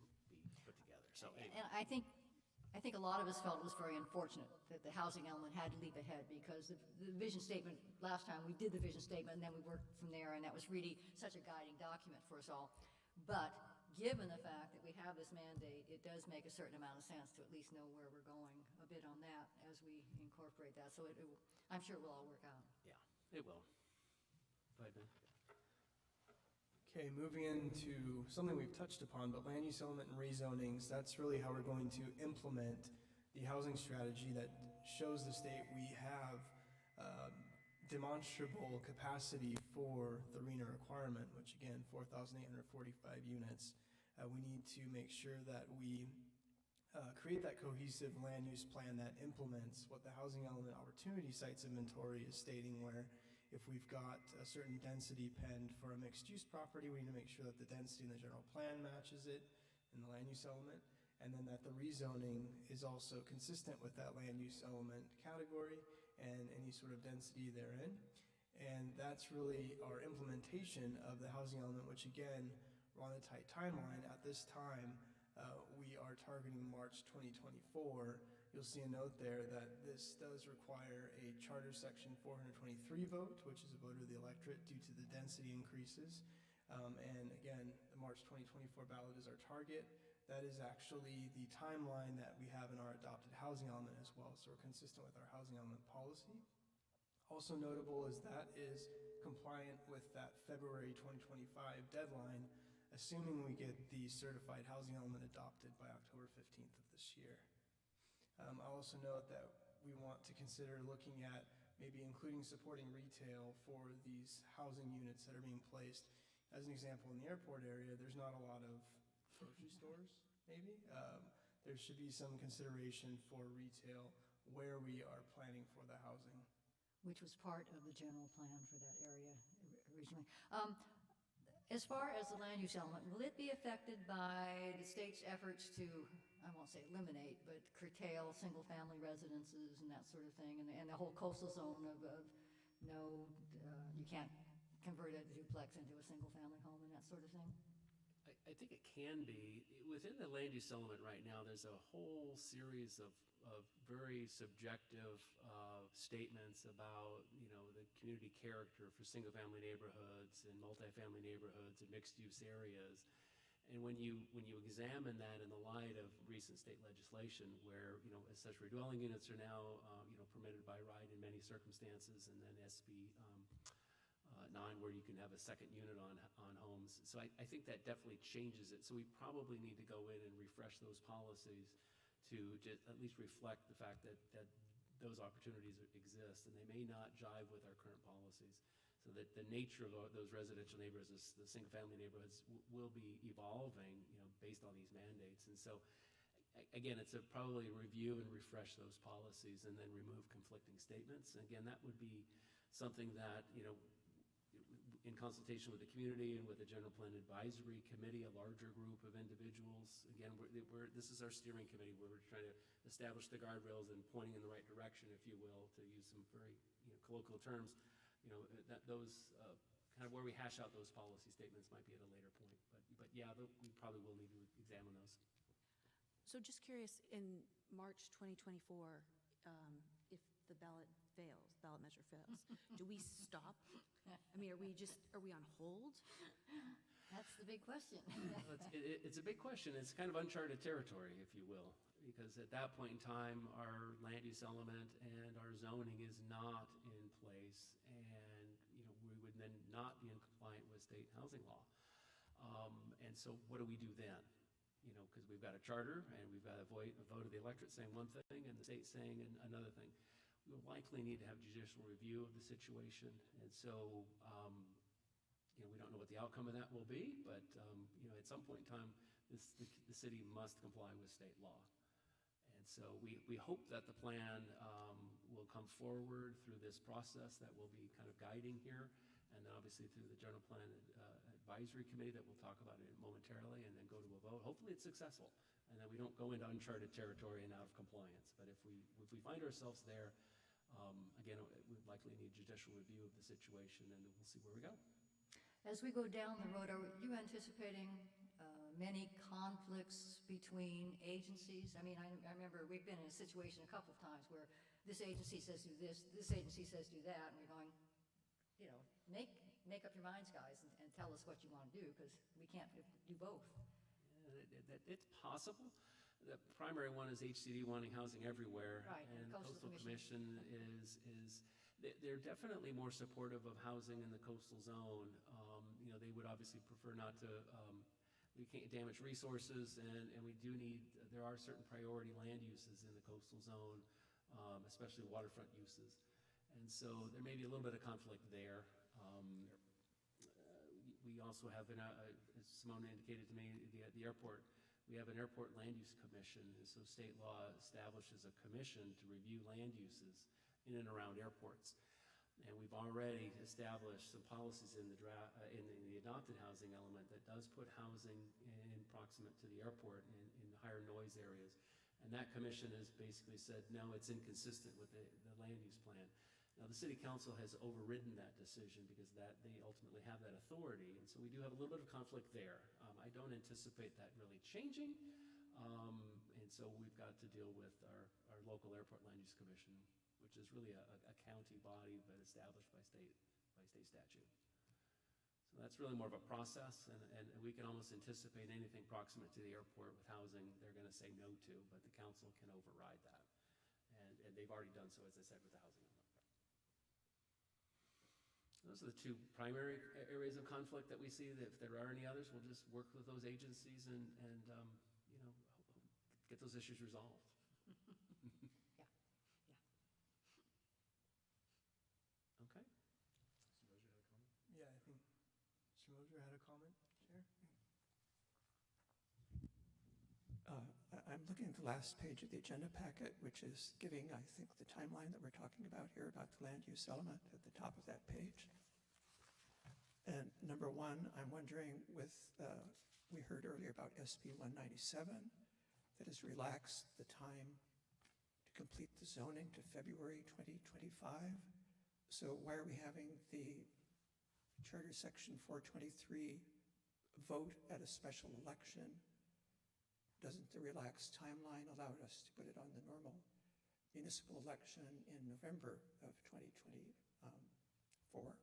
put together, so anyway. And I think a lot of us felt it was very unfortunate that the housing element had to leap ahead, because the vision statement, last time we did the vision statement, and then we worked from there, and that was really such a guiding document for us all. But given the fact that we have this mandate, it does make a certain amount of sense to at least know where we're going a bit on that as we incorporate that. So I'm sure it will all work out. Yeah, it will. Go ahead, Ben. Okay, moving into something we've touched upon, but land use element and rezonings, that's really how we're going to implement the housing strategy that shows the state we have demonstrable capacity for the RHNA requirement, which again, 4,845 units. We need to make sure that we create that cohesive land use plan that implements what the housing element opportunity sites inventory is stating, where if we've got a certain density penned for a mixed-use property, we need to make sure that the density in the general plan matches it in the land use element, and then that the rezoning is also consistent with that land use element category and any sort of density therein. And that's really our implementation of the housing element, which again, we're on a tight timeline. At this time, we are targeting March 2024. You'll see a note there that this does require a Charter Section 423 vote, which is a vote of the electorate due to the density increases. And again, the March 2024 ballot is our target. That is actually the timeline that we have in our adopted housing element as well, so we're consistent with our housing element policy. Also notable is that is compliant with that February 2025 deadline, assuming we get the certified housing element adopted by October 15th of this year. I'll also note that we want to consider looking at maybe including supporting retail for these housing units that are being placed. As an example, in the airport area, there's not a lot of grocery stores, maybe. There should be some consideration for retail where we are planning for the housing. Which was part of the general plan for that area originally. As far as the land use element, will it be affected by the state's efforts to, I won't say eliminate, but curtail single-family residences and that sort of thing, and the whole coastal zone of no, you can't convert a duplex into a single-family home and that sort of thing? I think it can be. Within the land use element right now, there's a whole series of very subjective statements about, the community character for single-family neighborhoods and multifamily neighborhoods and mixed-use areas. And when you examine that in the light of recent state legislation, where accessory dwelling units are now permitted by right in many circumstances, and then SB 9, where you can have a second unit on homes. So I think that definitely changes it. So we probably need to go in and refresh those policies to just at least reflect the fact that those opportunities exist, and they may not jive with our current policies. So that the nature of those residential neighborhoods, the single-family neighborhoods, will be evolving, based on these mandates. And so, again, it's probably review and refresh those policies, and then remove conflicting statements. And again, that would be something that, in consultation with the community and with the General Plan Advisory Committee, a larger group of individuals. Again, this is our steering committee, where we're trying to establish the guardrails and pointing in the right direction, if you will, to use some very colloquial terms. That those kind of where we hash out those policy statements might be at a later point. But yeah, we probably will need to examine those. So just curious, in March 2024, if the ballot measure fails, do we stop? I mean, are we on hold? That's the big question. It's a big question. It's kind of uncharted territory, if you will, because at that point in time, our land use element and our zoning is not in place, and we would then not be in compliance with state housing law. And so, what do we do then? Because we've got a charter and we've got a vote of the electorate saying one thing and the state saying another thing. We'll likely need to have judicial review of the situation, and so we don't know what the outcome of that will be, but at some point in time, the city must comply with state law. And so we hope that the plan will come forward through this process that will be kind of guiding here, and then obviously through the General Plan Advisory Committee that we'll talk about it momentarily, and then go to a vote. Hopefully it's successful, and that we don't go into uncharted territory and out of compliance. But if we find ourselves there, again, we likely need judicial review of the situation, and we'll see where we go. As we go down the road, are you anticipating many conflicts between agencies? I mean, I remember we've been in a situation a couple of times where this agency says do this agency says do that, and we're going, you know, make up your minds, guys, and tell us what you want to do, because we can't do both. It's possible. The primary one is HCD wanting housing everywhere. Right, and Coastal Commission is, they're definitely more supportive of housing in the coastal zone. You know, they would obviously prefer not to, we can't damage resources, and we do need, there are certain priority land uses in the coastal zone, especially waterfront uses. And so there may be a little bit of conflict there. We also have, as Simone indicated to me, the airport, we have an airport land use commission, and so state law establishes a commission to review land uses in and around airports. And we've already established some policies in the draft, in the adopted housing element that does put housing in proximate to the airport in higher noise areas. And that commission has basically said, no, it's inconsistent with the land use plan. Now, the city council has overridden that decision because they ultimately have that authority, and so we do have a little bit of conflict there. I don't anticipate that really changing, and so we've got to deal with our local airport land use commission, which is really a county body but established by state statute. So that's really more of a process, and we can almost anticipate anything proximate to the airport with housing they're going to say no to, but the council can override that, and they've already done so, as I said, with the housing element. Those are the two primary areas of conflict that we see. That if there are any others, we'll just work with those agencies and you know, get those issues resolved. Yeah. Okay. Yeah, I think Mr. Moser had a comment, Chair? I'm looking at the last page of the agenda packet, which is giving, I think, the timeline that we're talking about here about the land use element at the top of that page. And number one, I'm wondering with, we heard earlier about SB 197, that has relaxed the time to complete the zoning to February 2025. So why are we having the Charter Section 423 vote at a special election? Doesn't the relaxed timeline allow us to put it on the normal municipal election in November of 2024?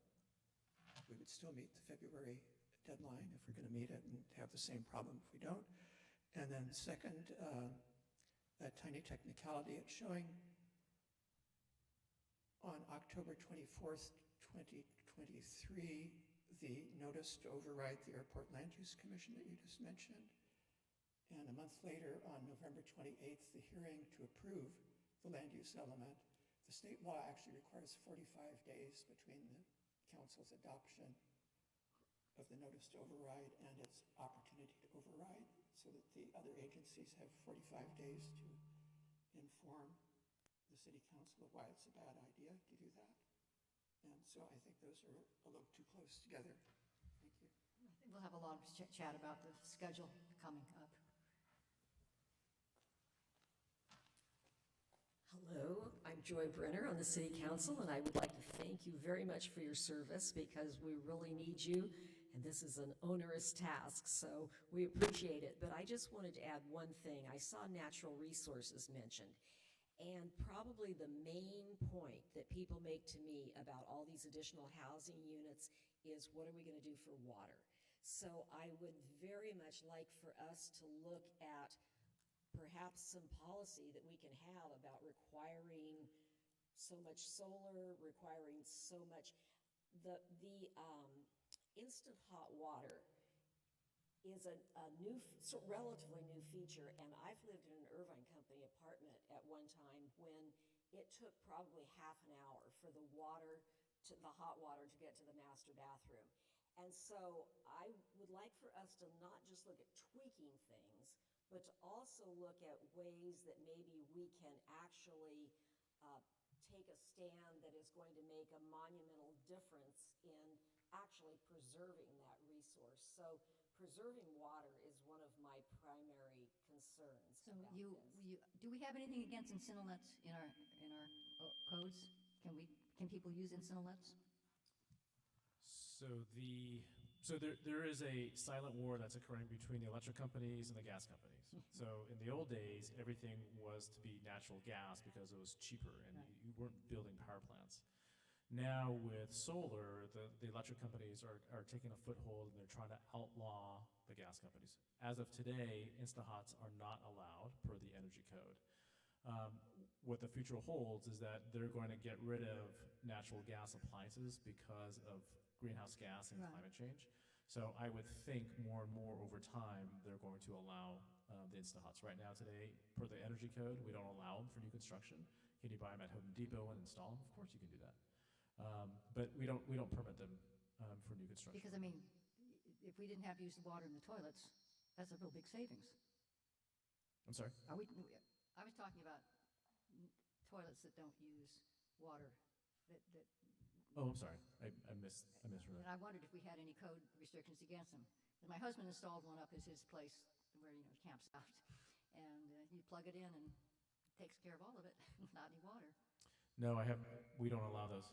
We would still meet the February deadline if we're going to meet it, and have the same problem if we don't. And then second, a tiny technicality, it's showing on October 24th, 2023, the notice to override the Airport Land Use Commission that you just mentioned. And a month later, on November 28th, the hearing to approve the land use element. The state law actually requires 45 days between the council's adoption of the notice to override and its opportunity to override, so that the other agencies have 45 days to inform the city council of why it's a bad idea to do that. And so I think those are a little too close together. Thank you. I think we'll have a lot of chat about the schedule coming up. Hello, I'm Joy Brenner on the City Council, and I would like to thank you very much for your service, because we really need you, and this is an onerous task, so we appreciate it. But I just wanted to add one thing. I saw natural resources mentioned, and probably the main point that people make to me about all these additional housing units is, what are we going to do for water? So I would very much like for us to look at perhaps some policy that we can have about requiring so much solar, requiring so much. The instant hot water is a new, relatively new feature, and I've lived in an Irvine Company apartment at one time when it took probably half an hour for the hot water to get to the master bathroom. And so I would like for us to not just look at tweaking things, but to also look at ways that maybe we can actually take a stand that is going to make a monumental difference in actually preserving that resource. So preserving water is one of my primary concerns. So about this. do we have anything against incinerates in our codes? Can people use incinerates? So the So there is a silent war that's occurring between the electric companies and the gas companies. So in the old days, everything was to be natural gas because it was cheaper and you weren't building power plants. Now with solar, the electric companies are taking a foothold and they're trying to outlaw the gas companies. As of today, Instahots are not allowed per the energy code. What the future holds is that they're going to get rid of natural gas appliances because of greenhouse gas and Right. climate change. So I would think more and more over time, they're going to allow the Instahots. Right now today, per the energy code, we don't allow them for new construction. Can you buy them at Home Depot and install them? Of course you can do that. But we don't permit them for new construction. Because, I mean, if we didn't have to use the water in the toilets, that's a real big savings. I'm sorry? I was talking about toilets that don't use water, that, Oh, I'm sorry. I misread. and I wondered if we had any code restrictions against them. And my husband installed one up at his place where, he camps out. And you plug it in and it takes care of all of it, not any water. No, we don't allow those.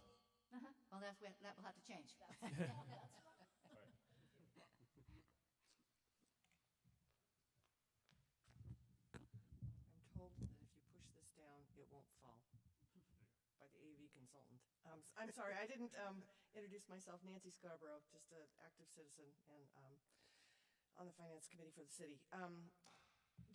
Uh-huh. Well, that will have to change. I'm told that if you push this down, it won't fall, by the AV consultant. I'm sorry, I didn't introduce myself. Nancy Scarborough, just an active citizen and on the Finance Committee for the city.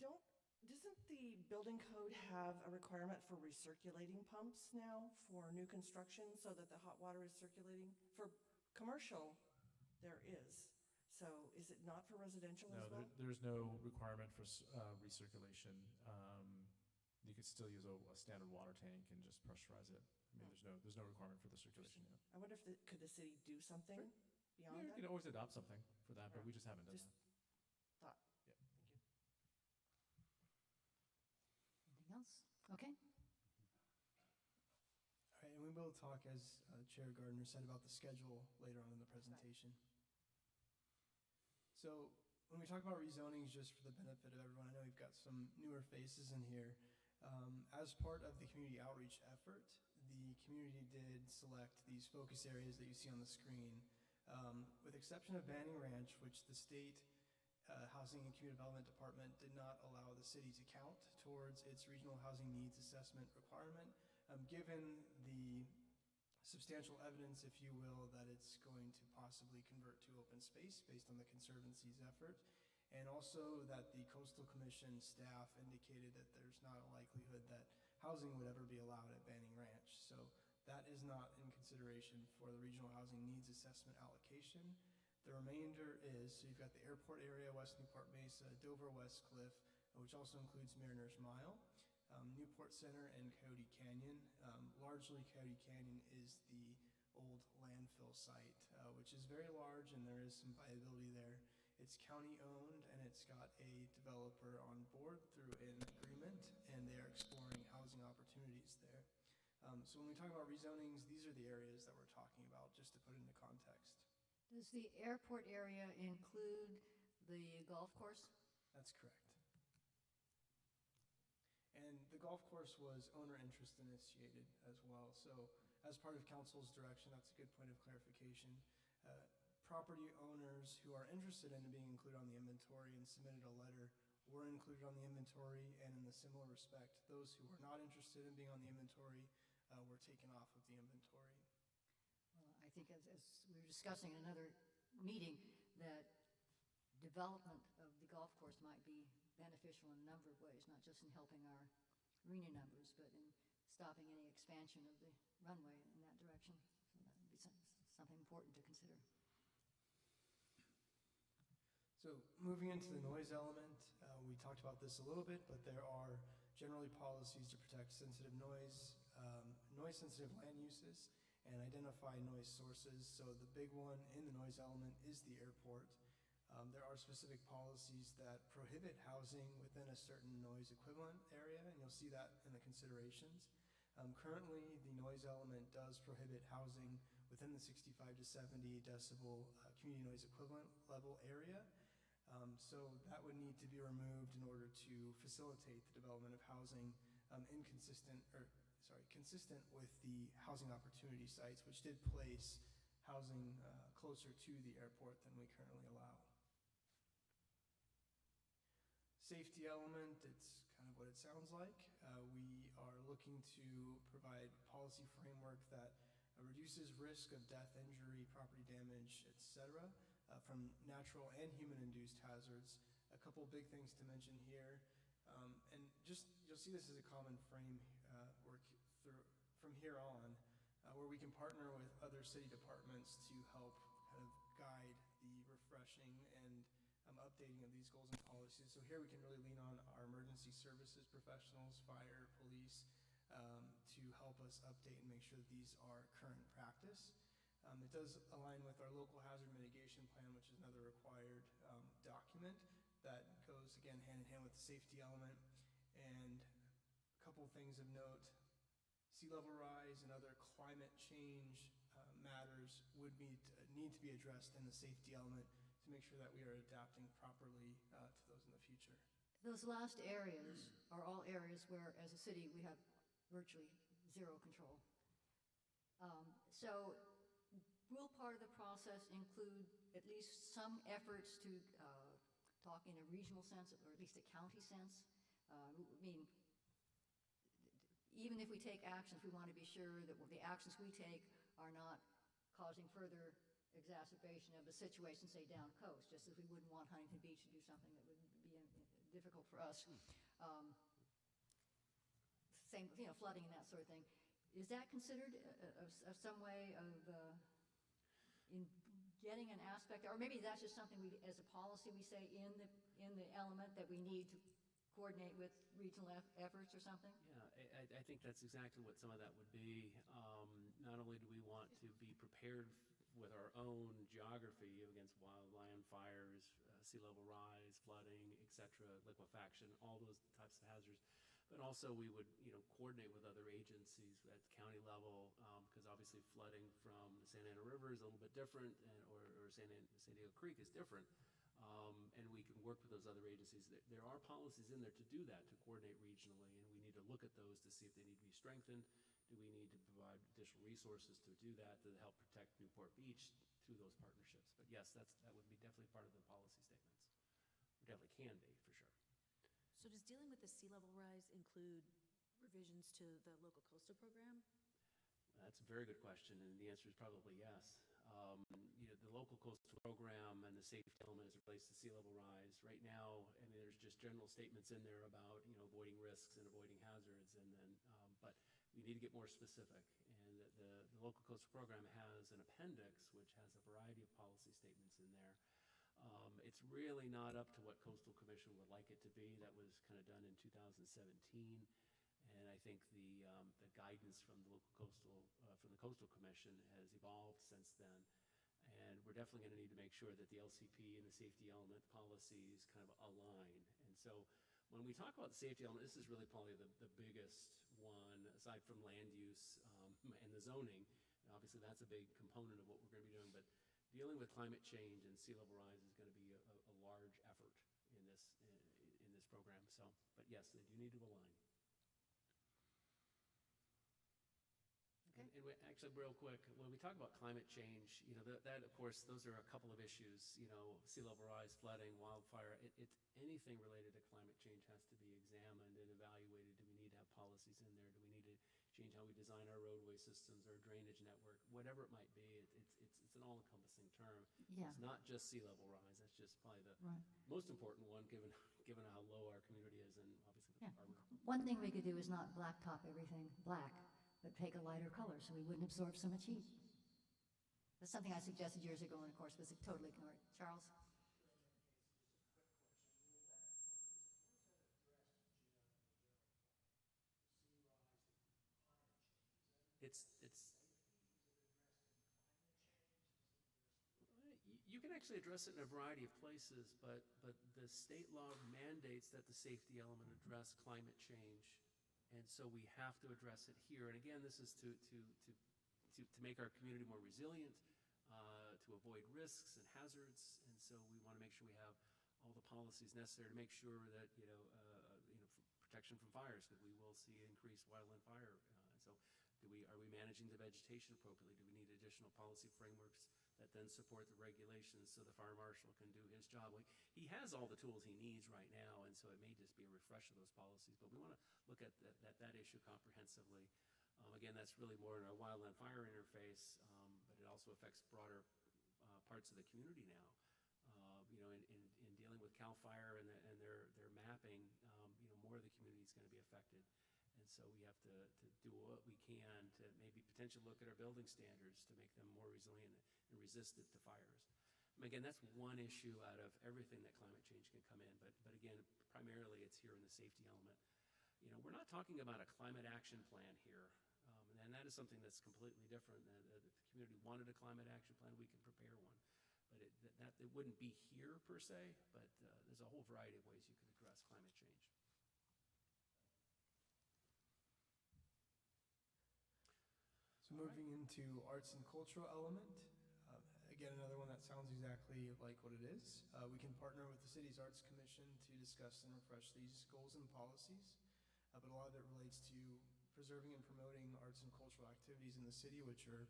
Doesn't the building code have a requirement for recirculating pumps now for new construction so that the hot water is circulating? For commercial, there is. So is it not for residential as No, well? there's no requirement for recirculation. You could still use a standard water tank and just pressurize it. I mean, there's no requirement for the circulation yet. I wonder if could the city do something Yeah, beyond you that? could always adopt something for that, but we just haven't done Just that. thought. Yeah. Thank you. Anything else? Okay. All right, and we will talk, as Chair Gardner said, about the schedule later on in the presentation. So when we talk about rezonings, just for the benefit of everyone, I know we've got some newer faces in here. As part of the community outreach effort, the community did select these focus areas that you see on the screen. With exception of Banning Ranch, which the state Housing and Community Development Department did not allow the city to count towards its regional housing needs assessment requirement, given the substantial evidence, if you will, that it's going to possibly convert to open space based on the Conservancy's effort, and also that the Coastal Commission staff indicated that there's not a likelihood that housing would ever be allowed at Banning Ranch. So that is not in consideration for the regional housing needs assessment allocation. The remainder is, so you've got the airport area, West Newport Mesa, Dover West Cliff, which also includes Mariners Mile, Newport Center, and Coyote Canyon. Largely, Coyote Canyon is the old landfill site, which is very large, and there is some viability there. It's county-owned, and it's got a developer on board through an agreement, and they are exploring housing opportunities there. So when we talk about rezonings, these are the areas that we're talking about, just to put it into context. Does the airport area include the golf course? That's correct. And the golf course was owner interest initiated as well. So as part of council's direction, that's a good point of clarification. Property owners who are interested in being included on the inventory and submitted a letter were included on the inventory, and in the similar respect, those who were not interested in being on the inventory were taken off of the inventory. Well, I think as we were discussing in another meeting, that development of the golf course might be beneficial in a number of ways, not just in helping our arena numbers, but in stopping any expansion of the runway in that direction. So that would be something important to consider. So moving into the noise element, we talked about this a little bit, but there are generally policies to protect sensitive noise, noise-sensitive land uses, and identify noise sources. So the big one in the noise element is the airport. There are specific policies that prohibit housing within a certain noise equivalent area, and you'll see that in the considerations. Currently, the noise element does prohibit housing within the 65 to 70 decibel community noise equivalent level area. So that would need to be removed in order to facilitate the development of housing consistent with the housing opportunity sites, which did place housing closer to the airport than we currently allow. Safety element, it's kind of what it sounds like. We are looking to provide policy framework that reduces risk of death, injury, property damage, etc., from natural and human-induced hazards. A couple big things to mention here, and just you'll see this as a common framework from here on, where we can partner with other city departments to help kind of guide the refreshing and updating of these goals and policies. So here we can really lean on our emergency services professionals, fire, police, to help us update and make sure that these are current practice. It does align with our local hazard mitigation plan, which is another required document that goes, again, hand in hand with the safety element. And a couple of things of note, sea level rise and other climate change matters would need to be addressed in the safety element to make sure that we are adapting properly to those in the future. Those last areas are all areas where, as a city, we have virtually zero control. So will part of the process include at least some efforts to talk in a regional sense, or at least a county sense? I mean, even if we take actions, we want to be sure that the actions we take are not causing further exacerbation of the situation, say, down coast, just as we wouldn't want Huntington Beach to do something that would be difficult for us. Same, flooding and that sort of thing. Is that considered some way of in getting an aspect, or maybe that's just something we, as a policy, we say in the element that we need to coordinate with regional efforts or something? Yeah, I think that's exactly what some of that would be. Not only do we want to be prepared with our own geography against wildland fires, sea level rise, flooding, etc., liquefaction, all those types of hazards, but also we would, coordinate with other agencies at the county level, because obviously flooding from the Santa Ana River is a little bit different, or San Diego Creek is different. And we can work with those other agencies. There are policies in there to do that, to coordinate regionally, and we need to look at those to see if they need to be strengthened. Do we need to provide additional resources to do that, to help protect Newport Beach through those partnerships? But yes, that would be definitely part of the policy statements. It definitely can be, for sure. So does dealing with the sea level rise include revisions to the local coastal program? That's a very good question, and the answer is probably yes. The local coastal program and the safety element as it relates to sea level rise, right now, I mean, there's just general statements in there about, avoiding risks and avoiding hazards, and then, but we need to get more specific. And the local coastal program has an appendix which has a variety of policy statements in there. It's really not up to what Coastal Commission would like it to be. That was kind of done in 2017. And I think the guidance from the from the Coastal Commission has evolved since then. And we're definitely going to need to make sure that the LCP and the safety element policies kind of align. And so when we talk about the safety element, this is really probably the biggest one, aside from land use and the zoning. Obviously, that's a big component of what we're going to be doing. But dealing with climate change and sea level rise is going to be a large effort in this program. So, but yes, they do need to align. Okay. And actually, real quick, when we talk about climate change, that of course, those are a couple of issues. Sea level rise, flooding, wildfire. Anything related to climate change has to be examined and evaluated. Do we need to have policies in there? Do we need to change how we design our roadway systems, our drainage network, whatever it might be? It's an all-encompassing term. Yeah. It's not just sea level rise. That's just probably the Right. most important one, given how low our community is, and obviously with Yeah. our One thing we could do is not blacktop everything black, but take a lighter color so we wouldn't absorb so much heat. That's something I suggested years ago and of course was totally ignored. Charles? You can actually address it in a variety of places, but the state law mandates that the safety element address climate change. And so we have to address it here. And again, this is to make our community more resilient, to avoid risks and hazards. And so we want to make sure we have all the policies necessary to make sure that, for protection from fires, because we will see increased wildland fire. And so Are we managing the vegetation appropriately? Do we need additional policy frameworks that then support the regulations so the fire marshal can do his job? Like, he has all the tools he needs right now, and so it may just be a refresh of those policies, but we want to look at that issue comprehensively. Again, that's really more in our wildland fire interface, but it also affects broader parts of the community now. In dealing with CAL FIRE and their mapping, more of the community is going to be affected. And so we have to do what we can to maybe potentially look at our building standards to make them more resilient and resistant to fires. Again, that's one issue out of everything that climate change can come in, but again, primarily it's here in the safety element. We're not talking about a climate action plan here, and that is something that's completely different. If the community wanted a climate action plan, we can prepare one. But it wouldn't be here per se, but there's a whole variety of ways you could address climate change. So moving into arts and cultural element, again, another one that sounds exactly like what it is. We can partner with the city's Arts Commission to discuss and refresh these goals and policies, but a lot of it relates to preserving and promoting arts and cultural activities in the city, which are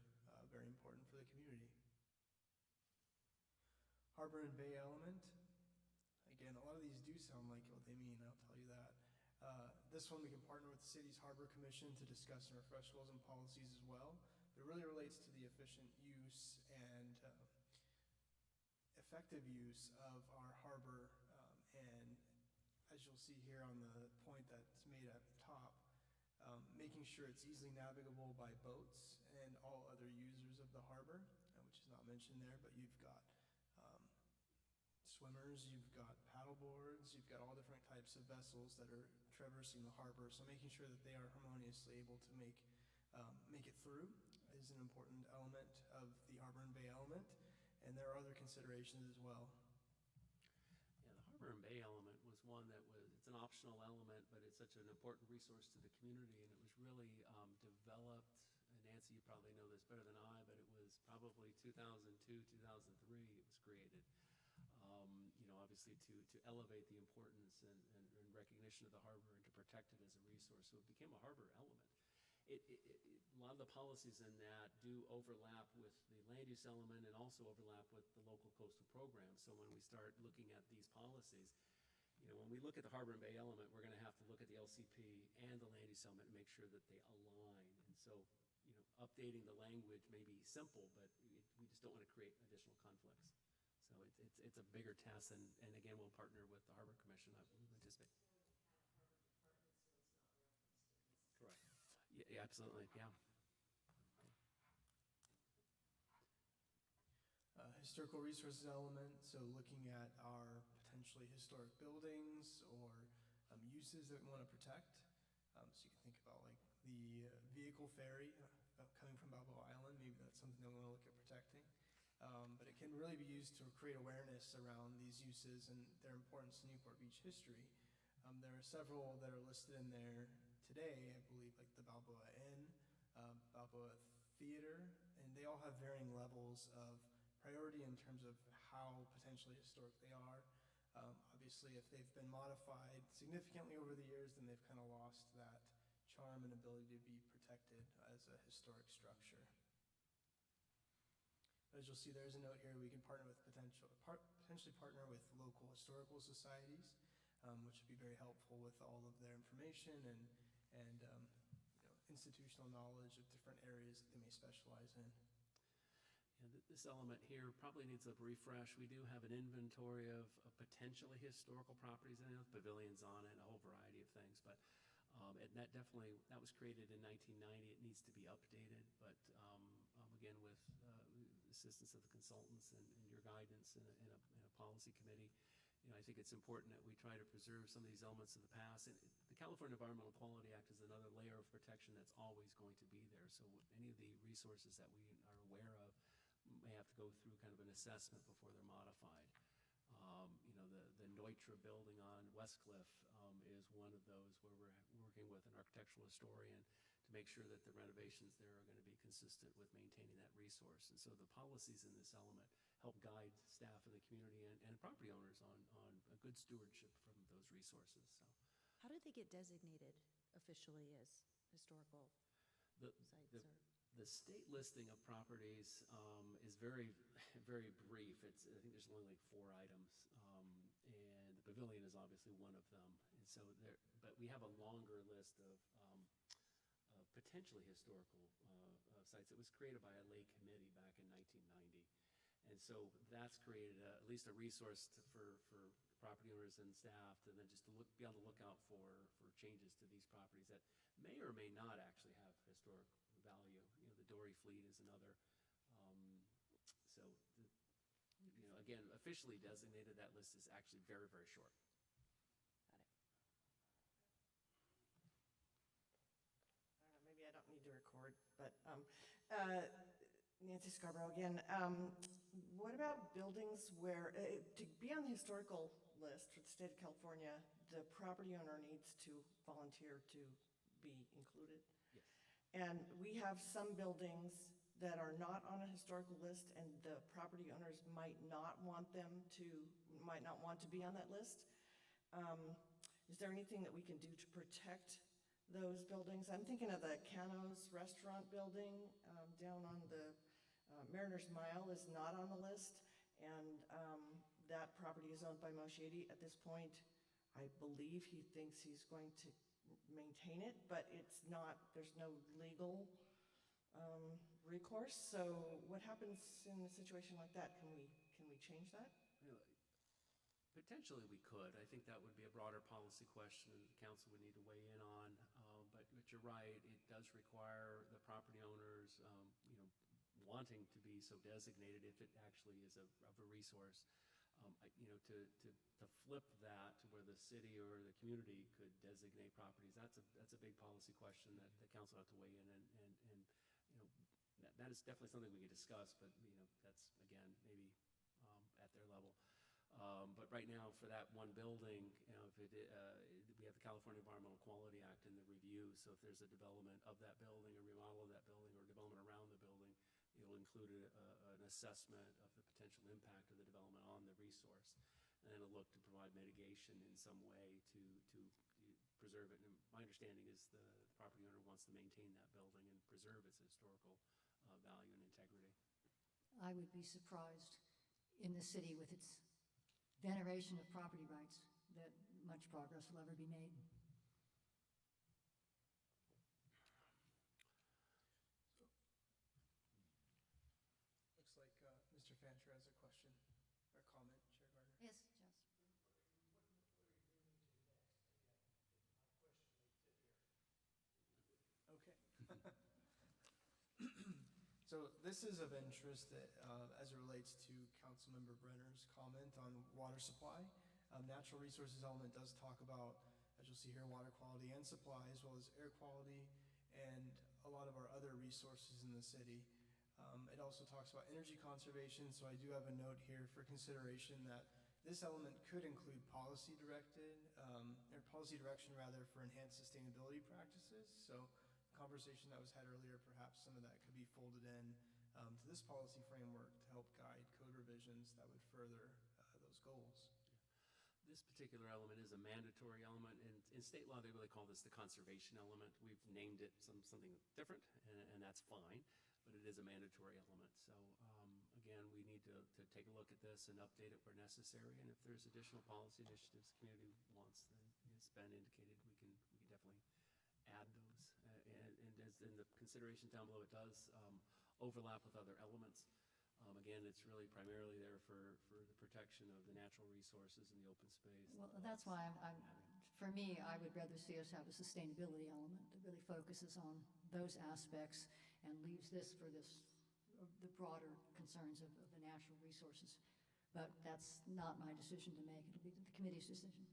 very important for the community. Harbor and Bay element, again, a lot of these do sound like what they mean, I'll tell you that. This one, we can partner with the city's Harbor Commission to discuss and refresh goals and policies as well. But it really relates to the efficient use and effective use of our harbor. And as you'll see here on the point that's made at the top, making sure it's easily navigable by boats and all other users of the harbor, which is not mentioned there, but you've got swimmers, you've got paddle boards, you've got all different types of vessels that are traversing the harbor. So making sure that they are harmoniously able to make it through is an important element of the Harbor and Bay element. And there are other considerations as well. Yeah, the Harbor and Bay element was one that it's an optional element, but it's such an important resource to the community, and it was really developed, and Nancy, you probably know this better than I, but it was probably 2002, 2003 it was created. Obviously to elevate the importance and recognition of the harbor and to protect it as a resource. So it became a harbor element. A lot of the policies in that do overlap with the land use element and also overlap with the local coastal program. So when we start looking at these policies, when we look at the Harbor and Bay element, we're going to have to look at the LCP and the land use element and make sure that they align. And so, updating the language may be simple, but we just don't want to create additional conflicts. So it's a bigger task, and again, we'll partner with the Harbor Commission, I anticipate. Correct. Yeah, absolutely, yeah. Historical resources element, so looking at our potentially historic buildings or uses that we want to protect. So you can think about like the vehicle ferry coming from Balboa Island, maybe that's something that we want to look at protecting. But it can really be used to create awareness around these uses and their importance to Newport Beach history. There are several that are listed in there today, I believe, like the Balboa Inn, Balboa Theater, and they all have varying levels of priority in terms of how potentially historic they are. Obviously, if they've been modified significantly over the years, then they've kind of lost that charm and ability to be protected as a historic structure. As you'll see, there's a note here, we can partner with potentially partner with local historical societies, which would be very helpful with all of their information and institutional knowledge of different areas that they may specialize in. Yeah, this element here probably needs a refresh. We do have an inventory of potentially historical properties in it, pavilions on it, a whole variety of things, but that was created in 1990. It needs to be updated, but again, with assistance of the consultants and your guidance in a policy committee, I think it's important that we try to preserve some of these elements of the past. And the California Environmental Quality Act is another layer of protection that's always going to be there. So any of the resources that we are aware of may have to go through kind of an assessment before they're modified. The Neutra building on Westcliff is one of those where we're working with an architectural historian to make sure that the renovations there are going to be consistent with maintaining that resource. And so the policies in this element help guide staff in the community and property owners on a good stewardship from those resources. So, how did they get designated officially as historical? The, the, the state listing of properties is very, very brief. I think there's only like 4 items, and the pavilion is obviously one of them. And so but we have a longer list of potentially historical sites. It was created by a lay committee back in 1990. And so that's created at least a resource for property owners and staff to then just to be on the lookout for changes to these properties that may or may not actually have historic value. You know, the Dory Fleet is another. Again, officially designated, that list is actually very, very short. Got it. I don't know, maybe I don't need to record, but Nancy Scarborough again. What about buildings where, to be on the historical list for the state of California, the property owner needs to volunteer to be included? Yes. And we have some buildings that are not on a historical list, and the property owners might not want to be on that list. Is there anything that we can do to protect those buildings? I'm thinking of the Cano's restaurant building down on the Mariners Mile is not on the list, and that property is owned by Moschieti. At this point, I believe he thinks he's going to maintain it, but it's not, there's no legal recourse. So what happens in a situation like that? Can we change that? Potentially we could. I think that would be a broader policy question that the council would need to weigh in on. But you're right, it does require the property owners, wanting to be so designated if it actually is of a resource. To flip that to where the city or the community could designate properties, that's a big policy question that the council have to weigh in, and that is definitely something we could discuss, but that's again maybe at their level. But right now, for that one building, we have the California Environmental Quality Act in the review. So if there's a development of that building, or remodel of that building, or development around the building, it'll include an assessment of the potential impact of the development on the resource, and it'll look to provide mitigation in some way to preserve it. And my understanding is the property owner wants to maintain that building and preserve its historical value and integrity. I would be surprised in the city with its veneration of property rights that much progress will ever be made. Looks like Mr. Fancher has a question or comment, Chair Gardner. Yes, Jess. Okay. So this is of interest as it relates to Councilmember Brenner's comment on water supply. Natural resources element does talk about, as you'll see here, water quality and supply, as well as air quality and a lot of our other resources in the city. It also talks about energy conservation, so I do have a note here for consideration that this element could include policy direction for enhanced sustainability practices. So the conversation that was had earlier, perhaps some of that could be folded in to this policy framework to help guide code revisions that would further those goals. This particular element is a mandatory element. In state law, they really call this the conservation element. We've named it something different, and that's fine, but it is a mandatory element. So again, we need to take a look at this and update it where necessary. And if there's additional policy initiatives the community wants, then as Ben indicated, we can definitely add those. And as in the consideration down below, it does overlap with other elements. Again, it's really primarily there for the protection of the natural resources and the open space. Well, that's why for me, I would rather see us have a sustainability element that really focuses on those aspects and leaves this for the broader concerns of the natural resources. But that's not my decision to make. It'll be the committee's decision.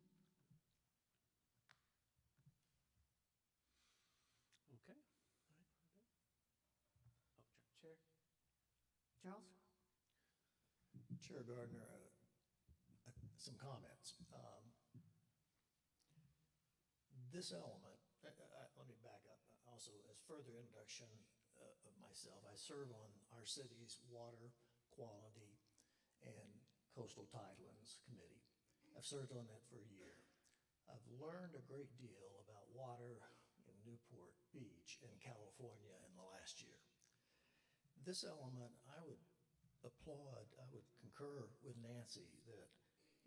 Okay. Oh, Chair? Charles? Chair Gardner, some comments. This element, let me back up. Also, as further introduction of myself, I serve on our city's Water Quality and Coastal Tidelands Committee. I've served on that for a year. I've learned a great deal about water in Newport Beach in California. California in the last year. This element, I would applaud, I would concur with Nancy that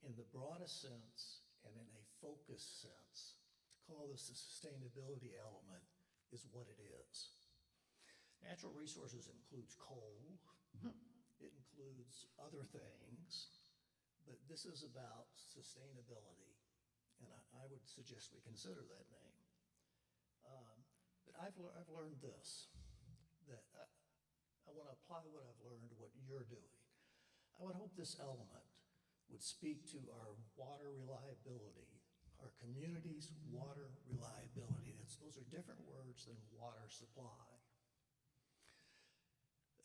in the broadest sense and in a focused sense, to call this a sustainability element is what it is. Natural resources includes coal, it includes other things, but this is about sustainability, and I would suggest we consider that name. But I've learned this, that I want to apply what I've learned to what you're doing. I would hope this element would speak to our water reliability, our community's water reliability. Those are different words than water supply.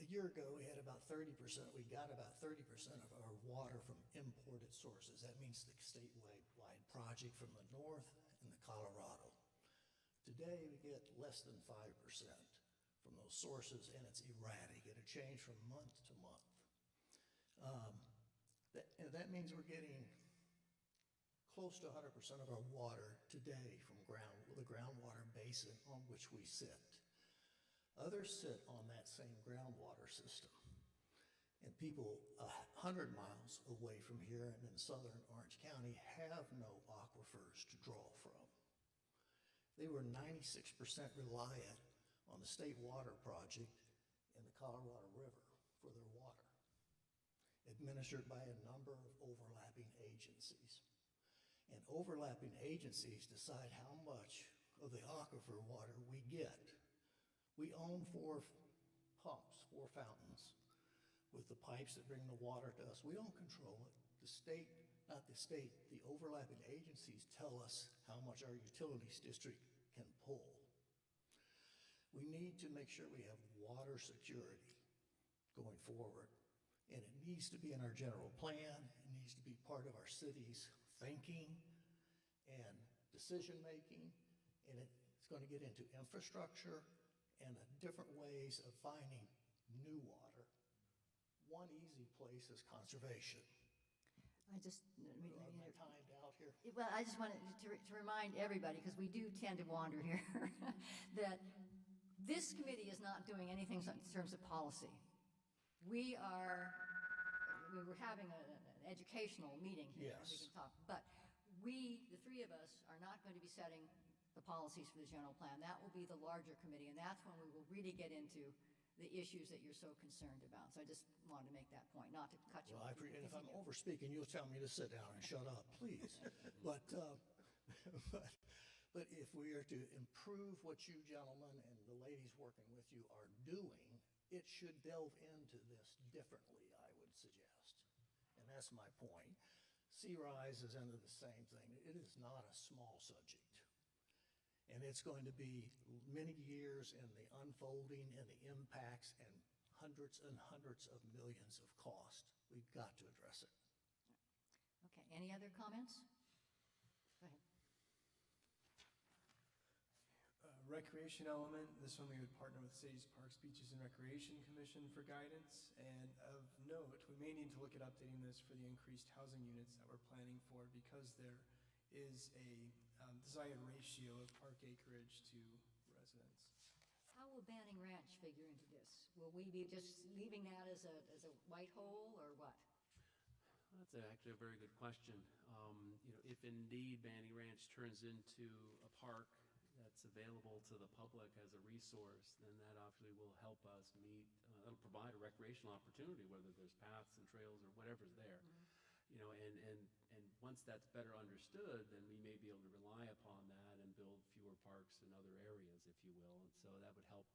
A year ago, we got about 30% of our water from imported sources. That means the statewide project from the north and the Colorado. Today, we get less than 5% from those sources, and it's erratic. It'll change from month to month. That means we're getting close to 100% of our water today from the groundwater basin on which we sit. Others sit on that same groundwater system. And people 100 miles away from here and in southern Orange County have no aquifers to draw from. They were 96% reliant on the State Water Project in the Colorado River for their water, administered by a number of overlapping agencies. And overlapping agencies decide how much of the aquifer water we get. We own 4 pumps, 4 fountains, with the pipes that bring the water to us. We don't control it. The state, not the state, the overlapping agencies tell us how much our utilities district can pull. We need to make sure we have water security going forward. And it needs to be in our general plan. It needs to be part of our city's thinking and decision-making. And it's going to get into infrastructure and different ways of finding new water. One easy place is conservation. I just, Am I timed out here? well, I just wanted to remind everybody, because we do tend to wander here, that this committee is not doing anything in terms of policy. We were having an educational meeting here. Yes. We can talk, but we, the 3 of us, are not going to be setting the policies for the general plan. That will be the larger committee, and that's when we will really get into the issues that you're so concerned about. So I just wanted to make that point, not to cut you Well, off. and if I'm over-speaking, you'll tell me to sit down and shut up, please. But if we are to improve what you gentlemen and the ladies working with you are doing, it should delve into this differently, I would suggest. And that's my point. Sea rise is into the same thing. It is not a small subject. And it's going to be many years in the unfolding and the impacts and hundreds and hundreds of millions of cost. We've got to address it. Okay, any other comments? Go ahead. Recreation element, this one we would partner with Cities, Parks, Beaches, and Recreation Commission for guidance. And of note, we may need to look at updating this for the increased housing units that we're planning for, because there is a desired ratio of park acreage to residents. How will Banning Ranch figure into this? Will we be just leaving that as a white hole, or what? That's actually a very good question. If indeed Banning Ranch turns into a park that's available to the public as a resource, then that obviously will help us meet, that'll provide a recreational opportunity, whether there's paths and trails or whatever's there. And once that's better understood, then we may be able to rely upon that and build fewer parks in other areas, if you will. And so that would help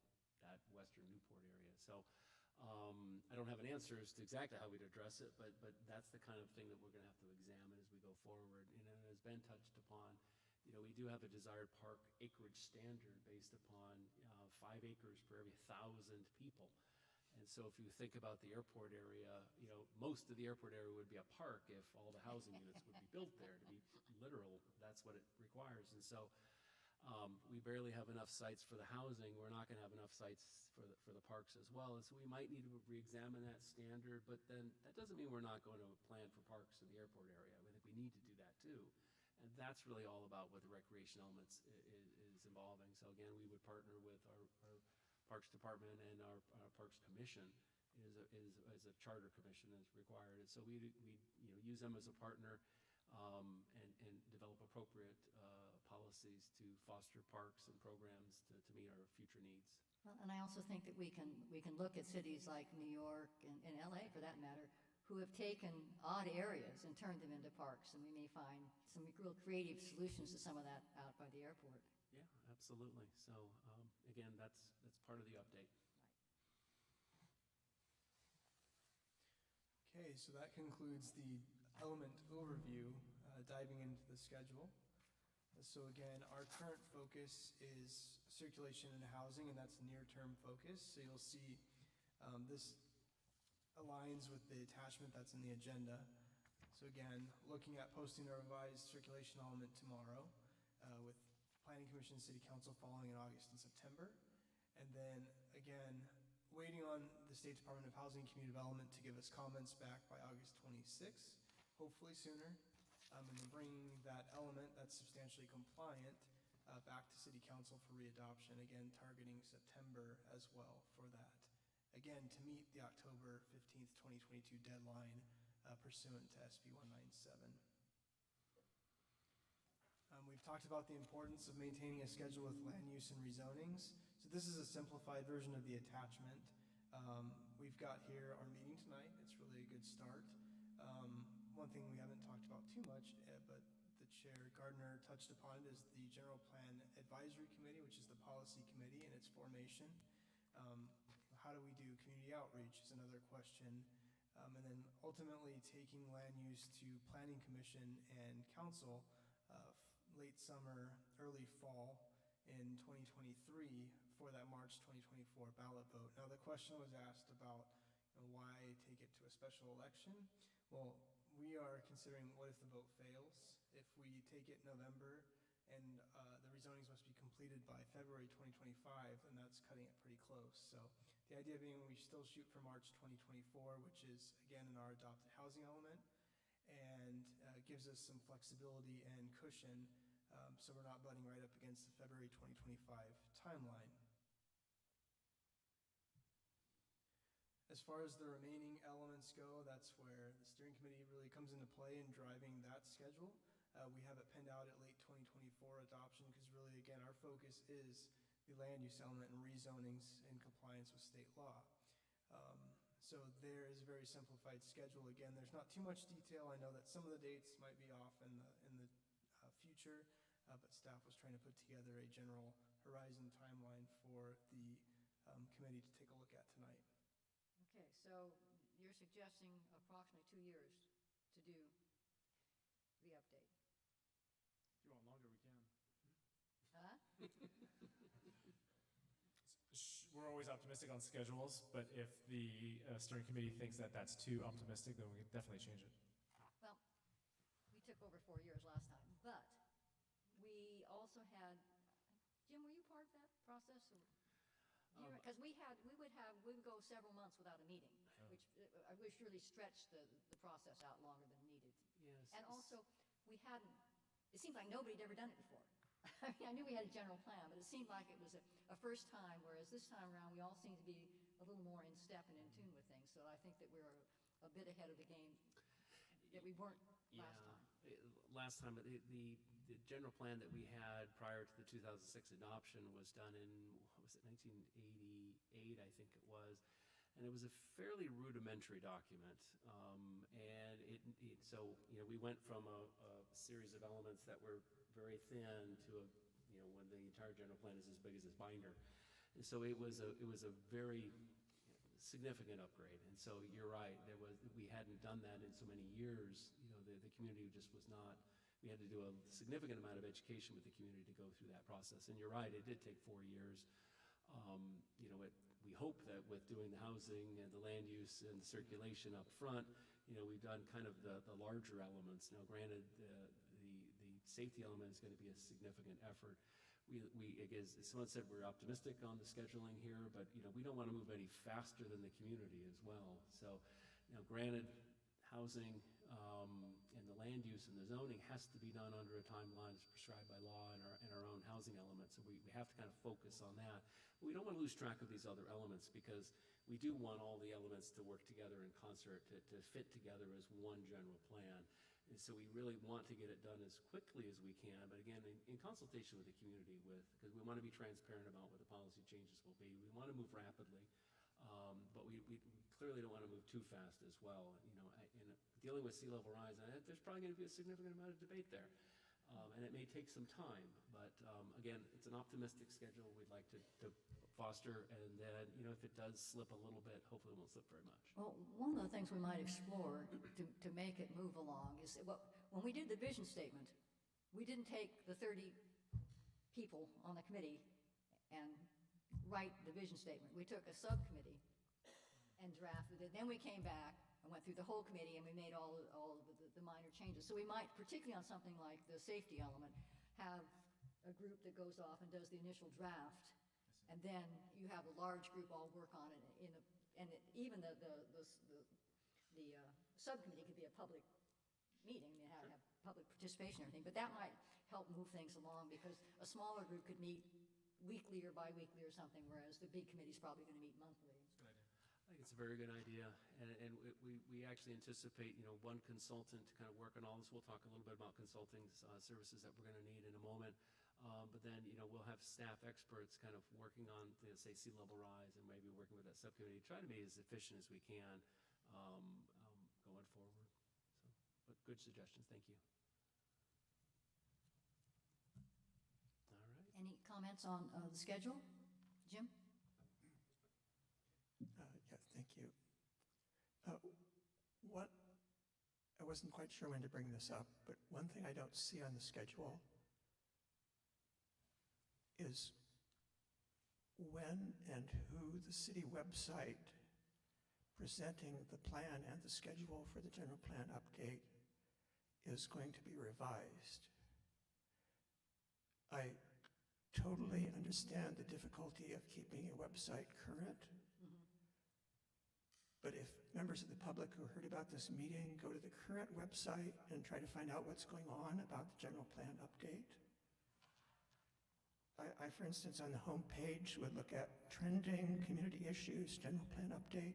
that western Newport area. So I don't have an answer as to exactly how we'd address it, but that's the kind of thing that we're going to have to examine as we go forward. And as Ben touched upon, we do have a desired park acreage standard based upon 5 acres per every 1,000 people. And so if you think about the airport area, most of the airport area would be a park if all the housing units would be built there. To be literal, that's what it requires. And so we barely have enough sites for the housing. We're not going to have enough sites for the parks as well. And so we might need to re-examine that standard, but then that doesn't mean we're not going to plan for parks in the airport area. I think we need to do that too. And that's really all about what the recreation elements is involving. So again, we would partner with our Parks Department and our Parks Commission is a charter commission is required. And so we use them as a partner and develop appropriate policies to foster parks and programs to meet our future needs. Well, and I also think that we can look at cities like New York and LA, for that matter, who have taken odd areas and turned them into parks, and we may find some real creative solutions to some of that out by the airport. Yeah, absolutely. So again, that's part of the update. Okay, so that concludes the element overview, diving into the schedule. So again, our current focus is circulation and housing, and that's near-term focus. So you'll see this aligns with the attachment that's in the agenda. So again, looking at posting a revised circulation element tomorrow, with Planning Commission and City Council following in August and September. And then again, waiting on the State Department of Housing and Community Development to give us comments back by August 26th, hopefully sooner. And then bringing that element that's substantially compliant back to City Council for readoption, again targeting September as well for that. Again, to meet the October 15th, 2022 deadline pursuant to SB 197. We've talked about the importance of maintaining a schedule with land use and rezonings. So this is a simplified version of the attachment. We've got here our meeting tonight. It's really a good start. One thing we haven't talked about too much, but the Chair Gardner touched upon it, is the General Plan Advisory Committee, which is the policy committee and its formation. How do we do community outreach is another question. And then ultimately taking land use to Planning Commission and Council late summer, early fall in 2023 for that March 2024 ballot vote. Now the question was asked about why take it to a special election. Well, we are considering what if the vote fails? If we take it in November and the rezonings must be completed by February 2025, then that's cutting it pretty close. So the idea being we still shoot for March 2024, which is again in our adopted housing element, and gives us some flexibility and cushion so we're not butting right up against the February 2025 timeline. As far as the remaining elements go, that's where the steering committee really comes into play in driving that schedule. We have it penned out at late 2024 adoption because really, again, our focus is the land use element and rezonings in compliance with state law. So there is a very simplified schedule. Again, there's not too much detail. I know that some of the dates might be off in the future, but staff was trying to put together a general horizon timeline for the committee to take a look at tonight. Okay, so you're suggesting approximately 2 years to do the update? If you want longer, we can. Huh? We're always optimistic on schedules, but if the steering committee thinks that that's too optimistic, then we can definitely change it. Well, we took over 4 years last time, but we also had, Jim, were you part of that process? Because we would go several months without a meeting, which I wish really stretched the process out longer than needed. Yes. And also, it seemed like nobody had ever done it before. I mean, I knew we had a general plan, but it seemed like it was a first time, whereas this time around, we all seem to be a little more in step and in tune with things. So I think that we're a bit ahead of the game that we weren't last time. Last time, the general plan that we had prior to the 2006 adoption was done in, what was it, 1988, I think it was. And it was a fairly rudimentary document. So we went from a series of elements that were very thin to when the entire general plan is as big as this binder. And so it was a very significant upgrade. And so you're right, we hadn't done that in so many years. The community just was not, we had to do a significant amount of education with the community to go through that process. And you're right, it did take 4 years. We hope that with doing the housing and the land use and the circulation up front, we've done kind of the larger elements. Now, granted, the safety element is going to be a significant effort. As someone said, we're optimistic on the scheduling here, but we don't want to move any faster than the community as well. So, granted, housing and the land use and the zoning has to be done under a timeline as prescribed by law and our own housing elements. So we have to kind of focus on that. But we don't want to lose track of these other elements because we do want all the elements to work together in concert to fit together as one general plan. And so we really want to get it done as quickly as we can, but again, in consultation with the community, because we want to be transparent about what the policy changes will be. We want to move rapidly, but we clearly don't want to move too fast as well. You know, in dealing with sea level rise, there's probably going to be a significant amount of debate there. And it may take some time, but again, it's an optimistic schedule we'd like to foster, and then, you know, if it does slip a little bit, hopefully it won't slip very much. Well, one of the things we might explore to make it move along is that when we did the vision statement, we didn't take the 30 people on the committee and write the vision statement. We took a subcommittee and drafted it. Then we came back and went through the whole committee and we made all of the minor changes. So we might, particularly on something like the safety element, have a group that goes off and does the initial draft, and then you have a large group all work on it even the subcommittee could be a public meeting, you have public participation and everything, but that might help move things along because a smaller group could meet weekly or bi-weekly or something, whereas the big committee's probably going to meet monthly. I think it's a very good idea, and we actually anticipate, you know, one consultant to kind of work on all this. We'll talk a little bit about consulting services that we're going to need in a moment, but then, you know, we'll have staff experts kind of working on, say, sea level rise, and maybe working with that subcommittee, try to be as efficient as we can going forward. So, but good suggestions, thank you. All right. Any comments on the schedule? Jim? Yeah, thank you. I wasn't quite sure when to bring this up, but one thing I don't see on the schedule is when and who the city website presenting the plan and the schedule for the general plan update is going to be revised. I totally understand the difficulty of keeping a website current. But if members of the public who heard about this meeting go to the current website and try to find out what's going on about the general plan update, I, for instance, on the home page would look at trending community issues, general plan update,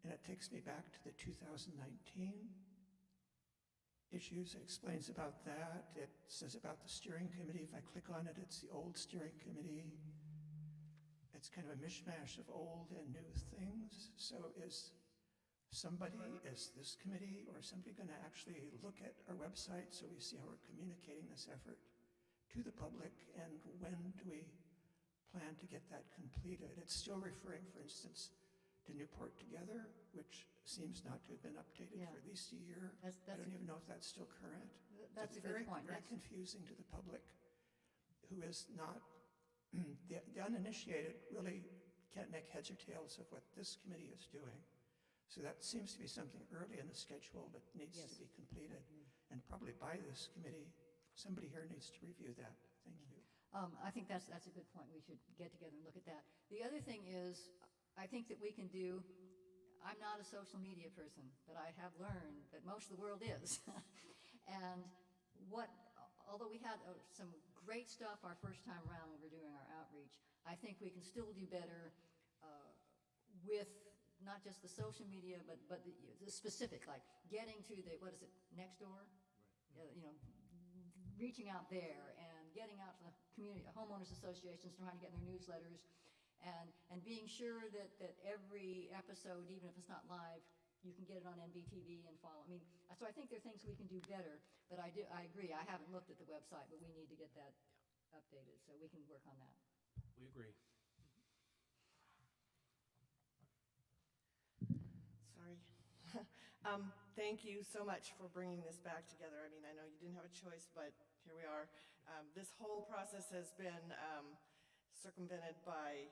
and it takes me back to the 2019 issues. It explains about that. It says about the steering committee. If I click on it, it's the old steering committee. It's kind of a mishmash of old and new things. So is this committee or somebody going to actually look at our website so we see how we're communicating this effort to the public, and when do we plan to get that completed? It's still referring, for instance, to Newport Together, which seems not to have been updated for at least a year. I don't even know if that's still current. That's it's a good point. Very confusing to the public who is not, the uninitiated really can't make heads or tails of what this committee is doing. So that seems to be something early in the schedule that needs to be completed. And probably by this committee, somebody here needs to review that. Thank you. I think that's a good point. We should get together and look at that. The other thing is, I think that we can do, I'm not a social media person, but I have learned that most of the world is. And although we had some great stuff our first time around when we were doing our outreach, I think we can still do better with not just the social media, but the specific, like getting to the, Nextdoor? Right. You know, reaching out there and getting out to the community, homeowners associations, trying to get their newsletters, and being sure that every episode, even if it's not live, you can get it on MVTV and follow. I mean, so I think there are things we can do better, but I agree. I haven't looked at the website, but we need to get that updated, so we can work on that. We agree. Sorry. Thank you so much for bringing this back together. I mean, I know you didn't have a choice, but here we are. This whole process has been circumvented by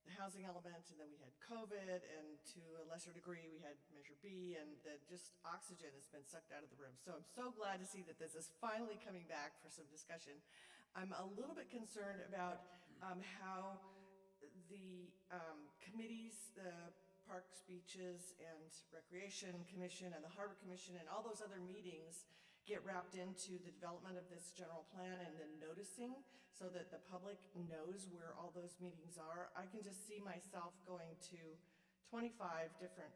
the housing element, and then we had COVID, and to a lesser degree, we had Measure B, and just oxygen has been sucked out of the room. So I'm so glad to see that this is finally coming back for some discussion. I'm a little bit concerned about how the committees, the Parks, Beaches, and Recreation Commission, and the Harbor Commission, and all those other meetings get wrapped into the development of this general plan and then noticing so that the public knows where all those meetings are. I can just see myself going to 25 different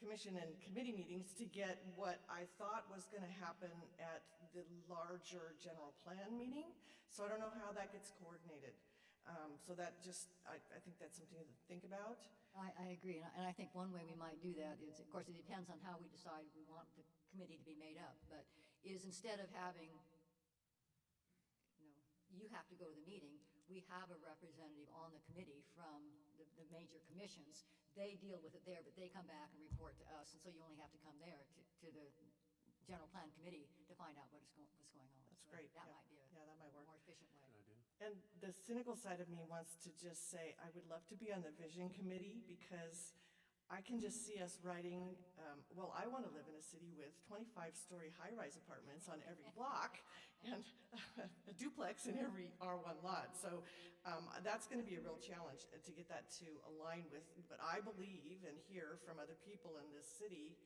commission and committee meetings to get what I thought was going to happen at the larger general plan meeting. So I don't know how that gets coordinated. So that just, I think that's something to think about. I agree, and I think one way we might do that is, of course, it depends on how we decide we want the committee to be made up, but is instead of having, you have to go to the meeting, we have a representative on the committee from the major commissions. They deal with it there, but they come back and report to us, and so you only have to come there to the general plan committee to find out what's going on. That's So great. That Yeah. might be Yeah, that might work. more efficient way. And the cynical side of me wants to just say, I would love to be on the vision committee because I can just see us writing, well, I want to live in a city with 25-story high-rise apartments on every block and a duplex in every R1 lot. So that's going to be a real challenge to get that to align with, but I believe and hear from other people in this city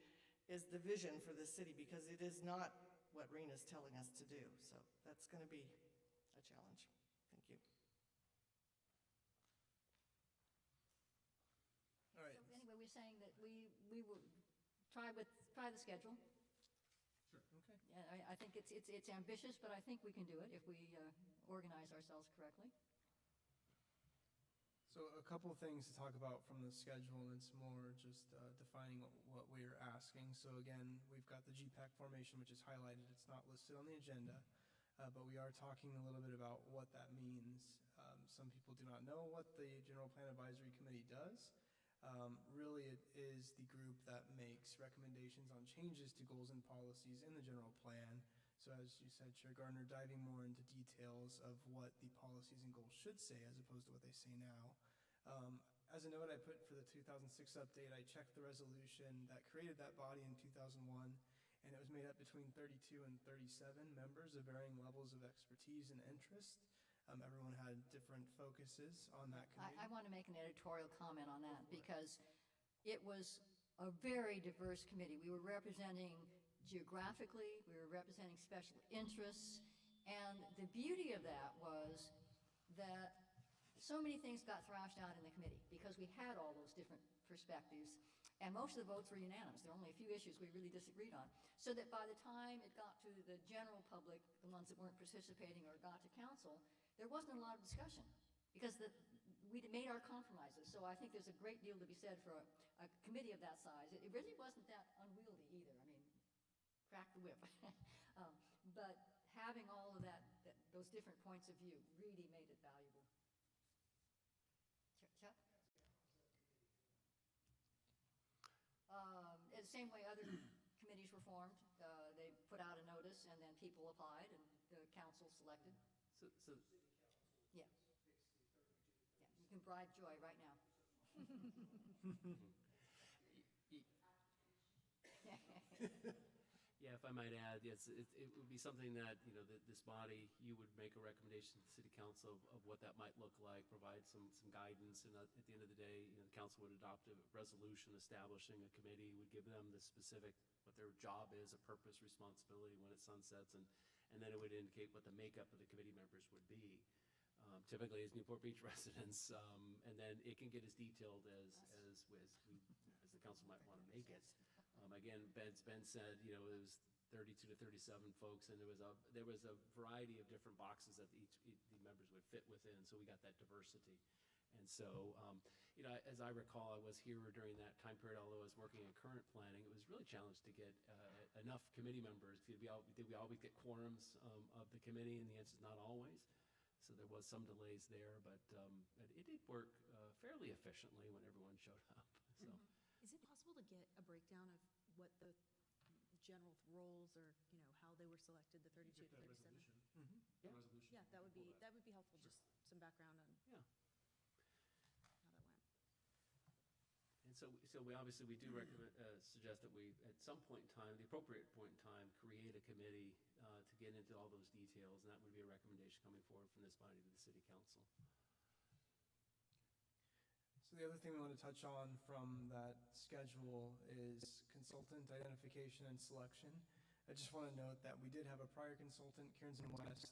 is the vision for this city, because it is not what Rena's telling us to do. So that's going to be a challenge. Thank you. All right. So anyway, we're saying that we will try the schedule. Sure. Okay. Yeah, I think it's ambitious, but I think we can do it if we organize ourselves correctly. So a couple of things to talk about from the schedule, and it's more just defining what we're asking. So again, we've got the GPAC formation, which is highlighted. It's not listed on the agenda, but we are talking a little bit about what that means. Some people do not know what the General Plan Advisory Committee does. Really, it is the group that makes recommendations on changes to goals and policies in the general plan. So as you said, Chair Gardner, diving more into details of what the policies and goals should say as opposed to what they say now. As a note I put for the 2006 update, I checked the resolution that created that body in 2001, and it was made up between 32 and 37 members of varying levels of expertise and interest. Everyone had different focuses on that committee. I want to make an editorial comment on that because it was a very diverse committee. We were representing geographically, we were representing special interests, and the beauty of that was that so many things got thrashed out in the committee because we had all those different perspectives, and most of the votes were unanimous. There were only a few issues we really disagreed on, so that by the time it got to the general public, the ones that weren't participating, or got to council, there wasn't a lot of discussion because we'd made our compromises. So I think there's a great deal to be said for a committee of that size. It really wasn't that unwieldy either. I mean, crack the whip. But having all of those different points of view really made it valuable. Chuck? In the same way other committees were formed, they put out a notice and then people applied and the council selected. So Yeah. Yeah, you can bribe Joy right now. Yeah, if I might add, yes, it would be something that, this body, you would make a recommendation to the city council of what that might look like, provide some guidance, and at the end of the day, the council would adopt a resolution establishing a committee, would give them the specific, what their job is, a purpose, responsibility when it sunsets, and then it would indicate what the makeup of the committee members would be. Typically as Newport Beach residents, and then it can get as detailed as the council might want to make it. Again, Ben said, it was 32 to 37 folks, and there was a variety of different boxes that the members would fit within, so we got that diversity. And so, as I recall, I was here during that time period, although I was working in current planning, it was really challenged to get enough committee members. Did we always get quorums of the committee? And the answer is not always. So there was some delays there, but it did work fairly efficiently when everyone showed up. So. Is it possible to get a breakdown of what the general roles or, how they were selected, the 32 to 37? Mm-hmm. Yeah. Resolution. Yeah, that would be helpful, just some background on Yeah. how that went. And so we obviously, we do recommend, suggest that we, at some point in time, the appropriate point in time, create a committee to get into all those details, and that would be a recommendation coming forward from this body to the city council. So the other thing we want to touch on from that schedule is consultant identification and selection. I just want to note that we did have a prior consultant, Kearns and West,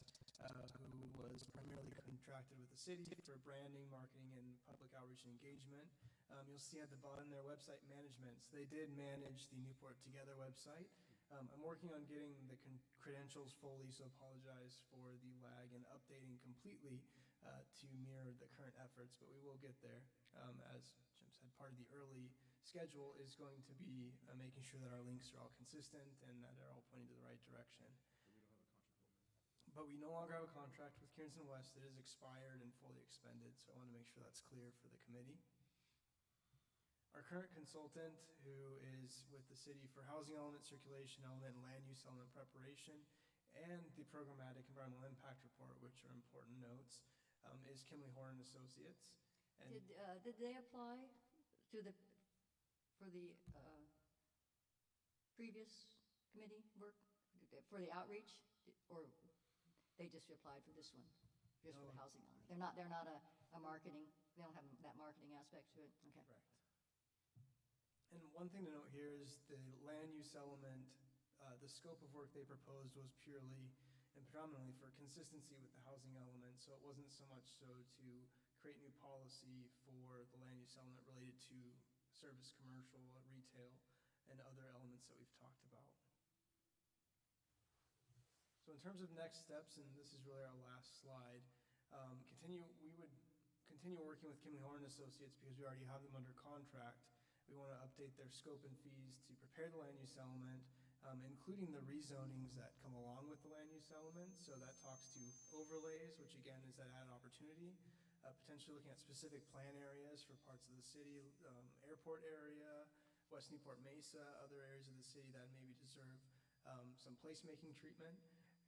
who was primarily contracted with the city for branding, marketing, and public outreach and engagement. You'll see at the bottom their website management. So they did manage the Newport Together website. I'm working on getting the credentials fully, so apologize for the lag and updating completely to mirror the current efforts, but we will get there. As Jim said, part of the early schedule is going to be making sure that our links are all consistent and that they're all pointing to the right direction. But we no longer have a contract with Kearns and West. It is expired and fully expended, so I want to make sure that's clear for the committee. Our current consultant, who is with the city for housing element, circulation element, and land use element preparation, and the programmatic environmental impact report, which are important notes, is Kimley Horn Associates. And Did they apply to for the previous committee work, for the outreach, or they just applied for this one, just for the housing element? They're not a marketing, they don't have that marketing aspect to it? Okay. Correct. And one thing to note here is the land use element, the scope of work they proposed was purely and predominantly for consistency with the housing element, so it wasn't so much so to create new policy for the land use element related to service, commercial, retail, and other elements that we've talked about. So in terms of next steps, and this is really our last slide, we would continue working with Kimley Horn Associates because we already have them under contract. We want to update their scope and fees to prepare the land use element, including the rezonings that come along with the land use element. So that talks to overlays, which again is that added opportunity, potentially looking at specific plan areas for parts of the city, airport area, West Newport Mesa, other areas of the city that maybe deserve some placemaking treatment,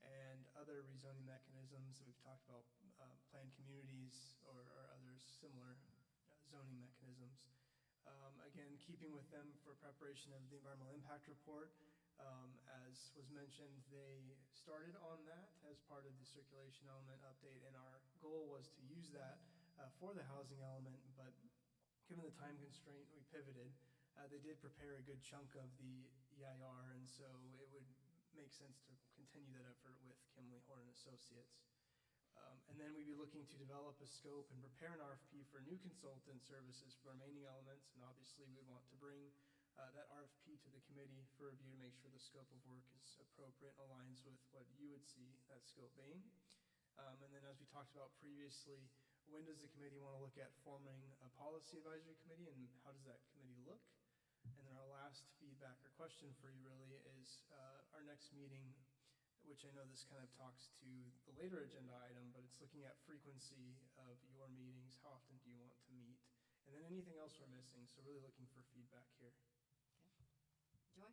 and other rezoning mechanisms that we've talked about, planned communities or other similar zoning mechanisms. Again, keeping with them for preparation of the environmental impact report. As was mentioned, they started on that as part of the circulation element update, and our goal was to use that for the housing element, but given the time constraint, we pivoted. They did prepare a good chunk of the EIR, and so it would make sense to continue that effort with Kimley Horn Associates. And then we'd be looking to develop a scope and prepare an RFP for new consultant services for remaining elements. And obviously we want to bring that RFP to the committee for review to make sure the scope of work is appropriate and aligns with what you would see that scope being. And then as we talked about previously, when does the committee want to look at forming a policy advisory committee and how does that committee look? And then our last feedback or question for you really is our next meeting, which I know this kind of talks to the later agenda item, but it's looking at frequency of your meetings. How often do you want to meet? And then anything else we're missing. So really looking for feedback here. Joy?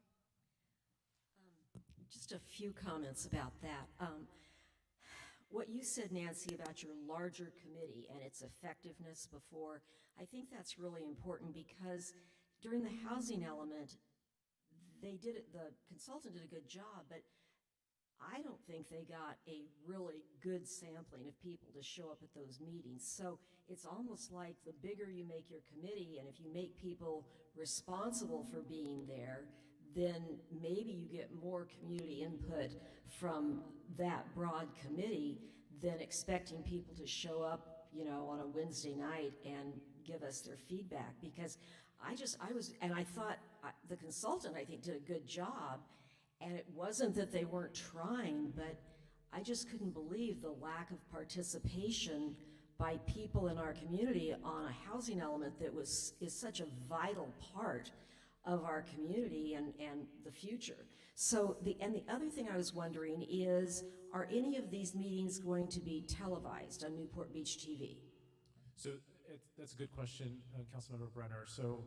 Just a few comments about that. What you said, Nancy, about your larger committee and its effectiveness before, I think that's really important because during the housing element, the consultant did a good job, but I don't think they got a really good sampling of people to show up at those meetings. So it's almost like the bigger you make your committee, and if you make people responsible for being there, then maybe you get more community input from that broad committee than expecting people to show up, on a Wednesday night and give us their feedback. Because I thought the consultant, I think, did a good job. And it wasn't that they weren't trying, but I just couldn't believe the lack of participation by people in our community on a housing element that is such a vital part of our community and the future. So the other thing I was wondering is, are any of these meetings going to be televised on Newport Beach TV? So that's a good question, Councilmember Brenner. So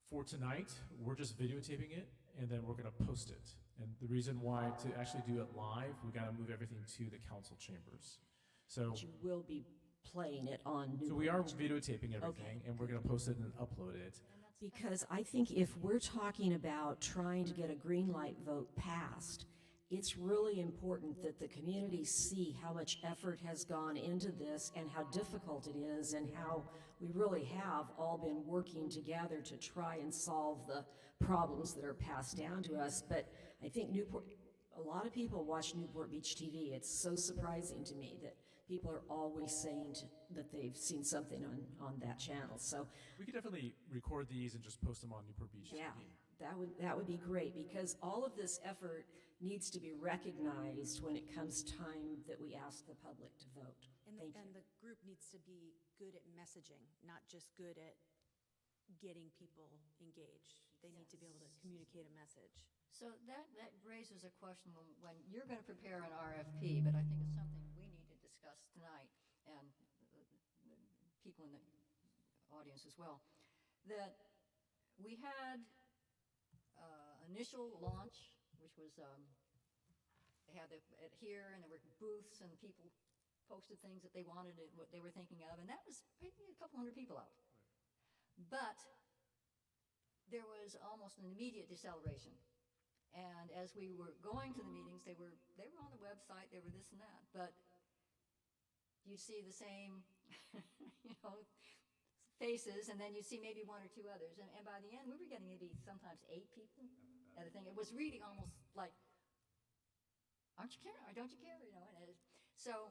for tonight, we're just videotaping it, and then we're gonna post it. And the reason why, to actually do it live, we gotta move everything to the council chambers. So But you will be playing it on Newport. So we are videotaping everything, and we're gonna post it and upload it. Because I think if we're talking about trying to get a green light vote passed, it's really important that the community see how much effort has gone into this and how difficult it is and how we really have all been working together to try and solve the problems that are passed down to us. But I think Newport, a lot of people watch Newport Beach TV. It's so surprising to me that people are always saying that they've seen something on that channel. So We could definitely record these and just post them on Newport Beach yeah, TV. that would be great, because all of this effort needs to be recognized when it comes time that we ask the public to vote. Thank you. And the group needs to be good at messaging, not just good at getting people engaged. They need to be able to communicate a message. So that raises a question when you're going to prepare an RFP, but I think it's something we need to discuss tonight, and the people in the audience as well, that we had initial launch, which was, they had it here, and there were booths, and people posted things that they wanted, what they were thinking of, and that was maybe a couple hundred people out. But there was almost an immediate deceleration. And as we were going to the meetings, they were on the website, they were this and that, but you'd see the same, faces, and then you'd see maybe one or two others. And by the end, we were getting maybe sometimes 8 people at a thing. It was really almost like, aren't you caring, or don't you care, so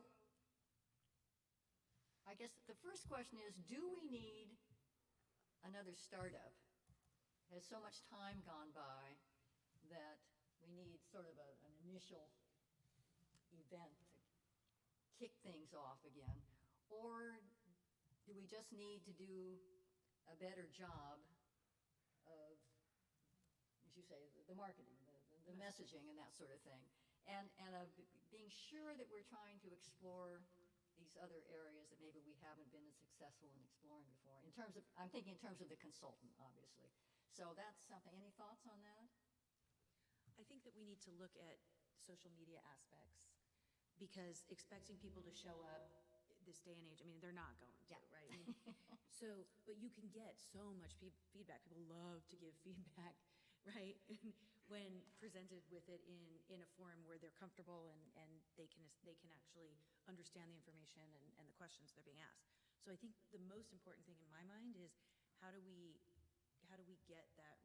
I guess the first question is, do we need another startup? Has so much time gone by that we need sort of an initial event to kick things off again? Or do we just need to do a better job of, as you say, the marketing, the messaging and that sort of thing? And of being sure that we're trying to explore these other areas that maybe we haven't been as successful in exploring before. In terms of, I'm thinking in terms of the consultant, obviously. So that's something, any thoughts on that? I think that we need to look at social media aspects, because expecting people to show up this day and age, I mean, they're not going to, right? I mean, so, but you can get so much feedback. People love to give feedback, right? When presented with it in a forum where they're comfortable and they can actually understand the information and the questions they're being asked. So I think the most important thing in my mind is how do we get that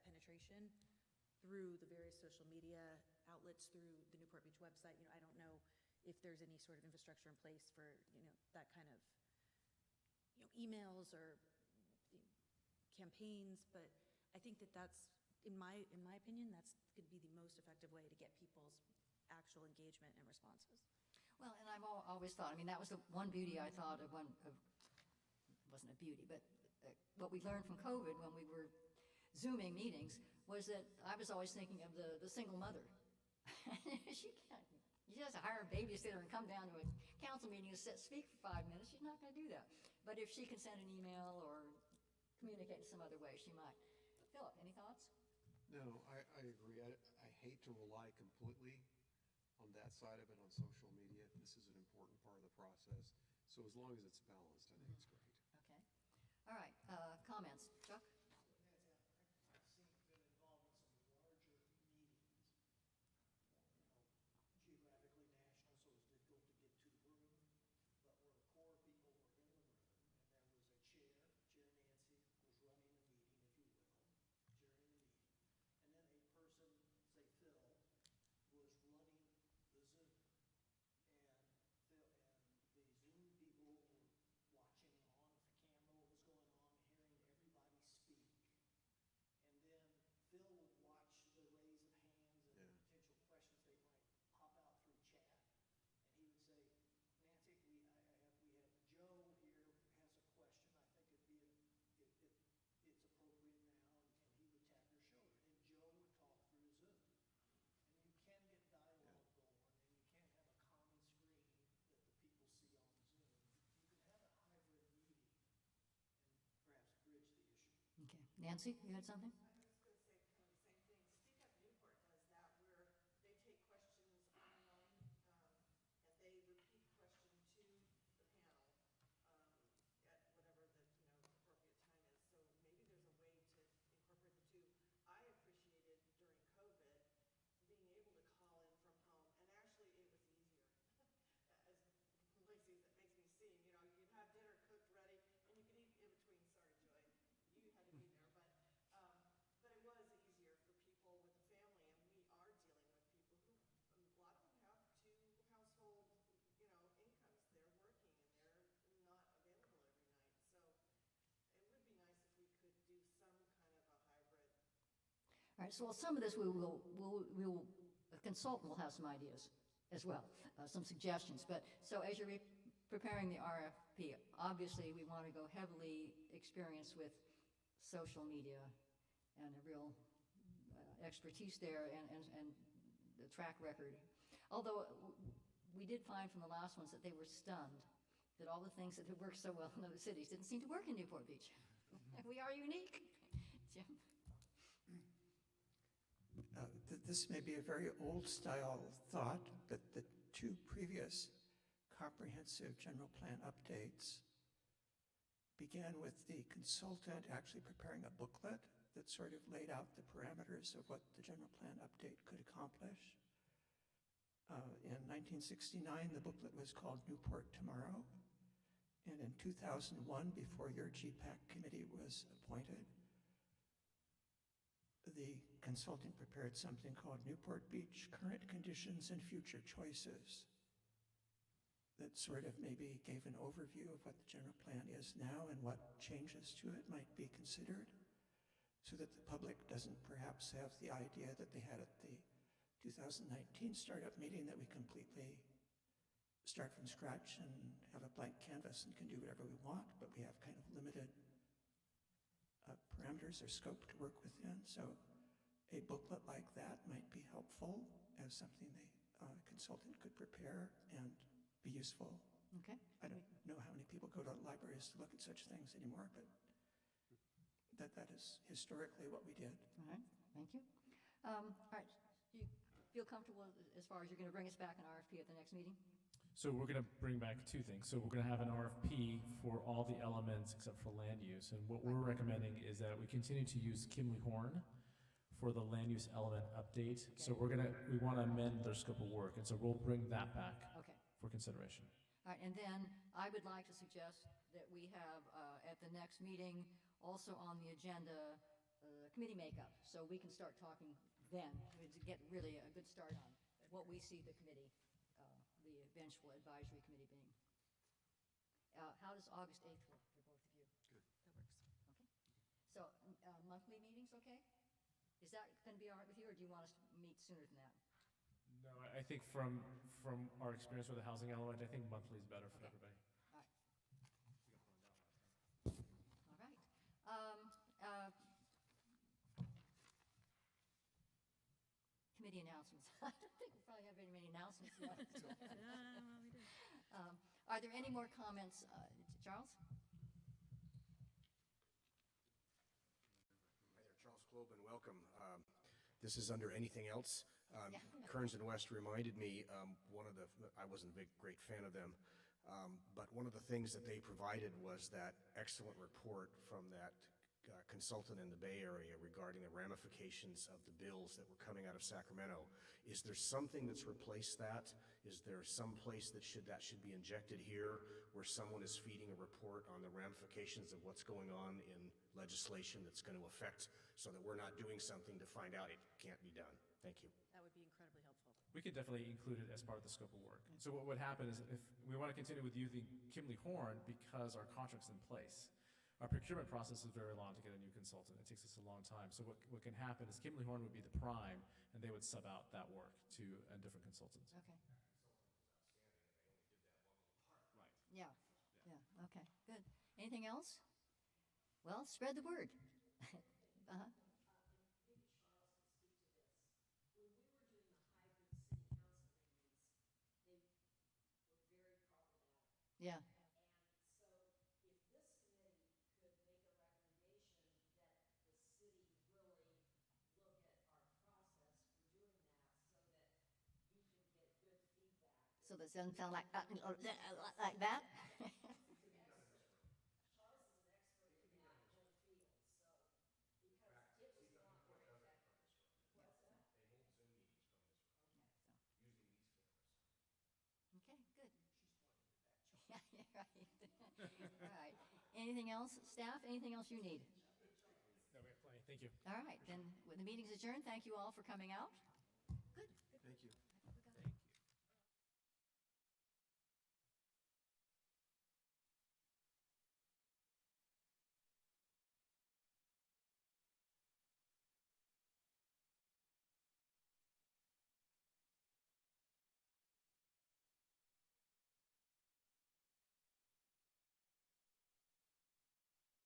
penetration through the various social media outlets, through the Newport Beach website. I don't know if there's any sort of infrastructure in place for, that kind of, emails or campaigns, but I think that's, in my opinion, that's could be the most effective way to get people's actual engagement and responses. Well, and I've always thought, that was the one beauty I thought of wasn't a beauty, but what we learned from COVID when we were Zooming meetings was that I was always thinking of the single mother. She has to hire a babysitter and come down to a council meeting and speak for 5 minutes. She's not going to do that. But if she can send an email or communicate in some other way, she might. Philip, any thoughts? No, I agree. I hate to rely completely on that side of it on social media. This is an important part of the process. So as long as it's balanced, I think it's great. Okay. All right. Comments? Chuck? I've been involved in some larger meetings, geographically national, so it's difficult to get to the room, but where the core people were in the room, and there was a chair Nancy was running the meeting, if you will, chairing the meeting, and then a person, say Phil, was running the Zoom, and the Zoom people were watching on camera what was going on, hearing everybody speak. And then Phil would watch the raise of hands and potential questions they might pop out through chat. And he would say, Nancy, we have Joe here has a question. I think it's appropriate now. And he would tap your shoulder. And Joe would talk through Zoom. And you can get dialogue going, and you can have a common screen that the people see on Zoom. You can have a hybrid meeting and perhaps bridge the issue. Okay. Nancy, you had something? I was going to say kind of the same thing. Speak Up Newport does that, where they take questions online, and they repeat question to the panel at whatever the appropriate time is. So maybe there's a way to incorporate the two. I appreciated during COVID being able to call in from home, and actually it was easier. As lazy as it makes me seem, you'd have dinner cooked ready, and you could eat in between. Sorry, Joy, you had to be there, but All right, so some of this the consultant will have some ideas as well, some suggestions. But, so as you're preparing the RFP, obviously, we want to go heavily experienced with social media and a real expertise there and the track record. Although we did find from the last ones that they were stunned that all the things that had worked so well in other cities didn't seem to work in Newport Beach. We are unique. Jim? This may be a very old-style thought, but the two previous comprehensive general plan updates began with the consultant actually preparing a booklet that sort of laid out the parameters of what the general plan update could accomplish. In 1969, the booklet was called Newport Tomorrow. And in 2001, before your GPAC committee was appointed, the consultant prepared something called Newport Beach Current Conditions and Future Choices that sort of maybe gave an overview of what the general plan is now and what changes to it might be considered, so that the public doesn't perhaps have the idea that they had at the 2019 startup meeting that we completely start from scratch and have a blank canvas and can do whatever we want, but we have kind of limited parameters or scope to work within. So a booklet like that might be helpful as something the consultant could prepare and be useful. Okay. I don't know how many people go to libraries to look at such things anymore, but that is historically what we did. All right, thank you. All right, do you feel comfortable as far as you're going to bring us back an RFP at the next meeting? So we're going to bring back two things. So we're going to have an RFP for all the elements except for land use. And what we're recommending is that we continue to use Kimley Horn for the land use element update. Okay. So we want to amend their scope of work. And so we'll bring that back Okay. for consideration. All right, and then I would like to suggest that we have at the next meeting also on the agenda committee makeup, so we can start talking then to get really a good start on what we see the committee, the eventual advisory committee being. How does August 8th work for both of you? Good. That works. Okay. So monthly meetings, okay? Is that going to be all right with you, or do you want us to meet sooner than that? No, I think from our experience with the housing element, I think monthly is better for everybody. All right. All right. Committee announcements. I don't think we probably have very many announcements yet. Well, we did. Are there any more comments? Charles? Hi there, Charles Kloben, welcome. This is under anything else. Yeah. Kearns and West reminded me, I wasn't a great fan of them, but one of the things that they provided was that excellent report from that consultant in the Bay Area regarding the ramifications of the bills that were coming out of Sacramento. Is there something that's replaced that? Is there some place that should be injected here where someone is feeding a report on the ramifications of what's going on in legislation that's going to affect, so that we're not doing something to find out it can't be done? Thank you. That would be incredibly helpful. We could definitely include it as part of the scope of work. So what would happen is if we want to continue with using Kimley Horn because our contract's in place, our procurement process is very long to get a new consultant. It takes us a long time. So what can happen is Kimley Horn would be the prime, and they would sub out that work to a different consultant. Okay. Right. Yeah. Yeah. Okay. Good. Anything else? Well, spread the word. Uh-huh. Yeah. So that doesn't sound like that. Okay, good. Yeah, yeah, right. All right. Anything else, staff? Anything else you need? No, we have plenty. Thank you. All right, then the meeting's adjourned. Thank you all for coming out.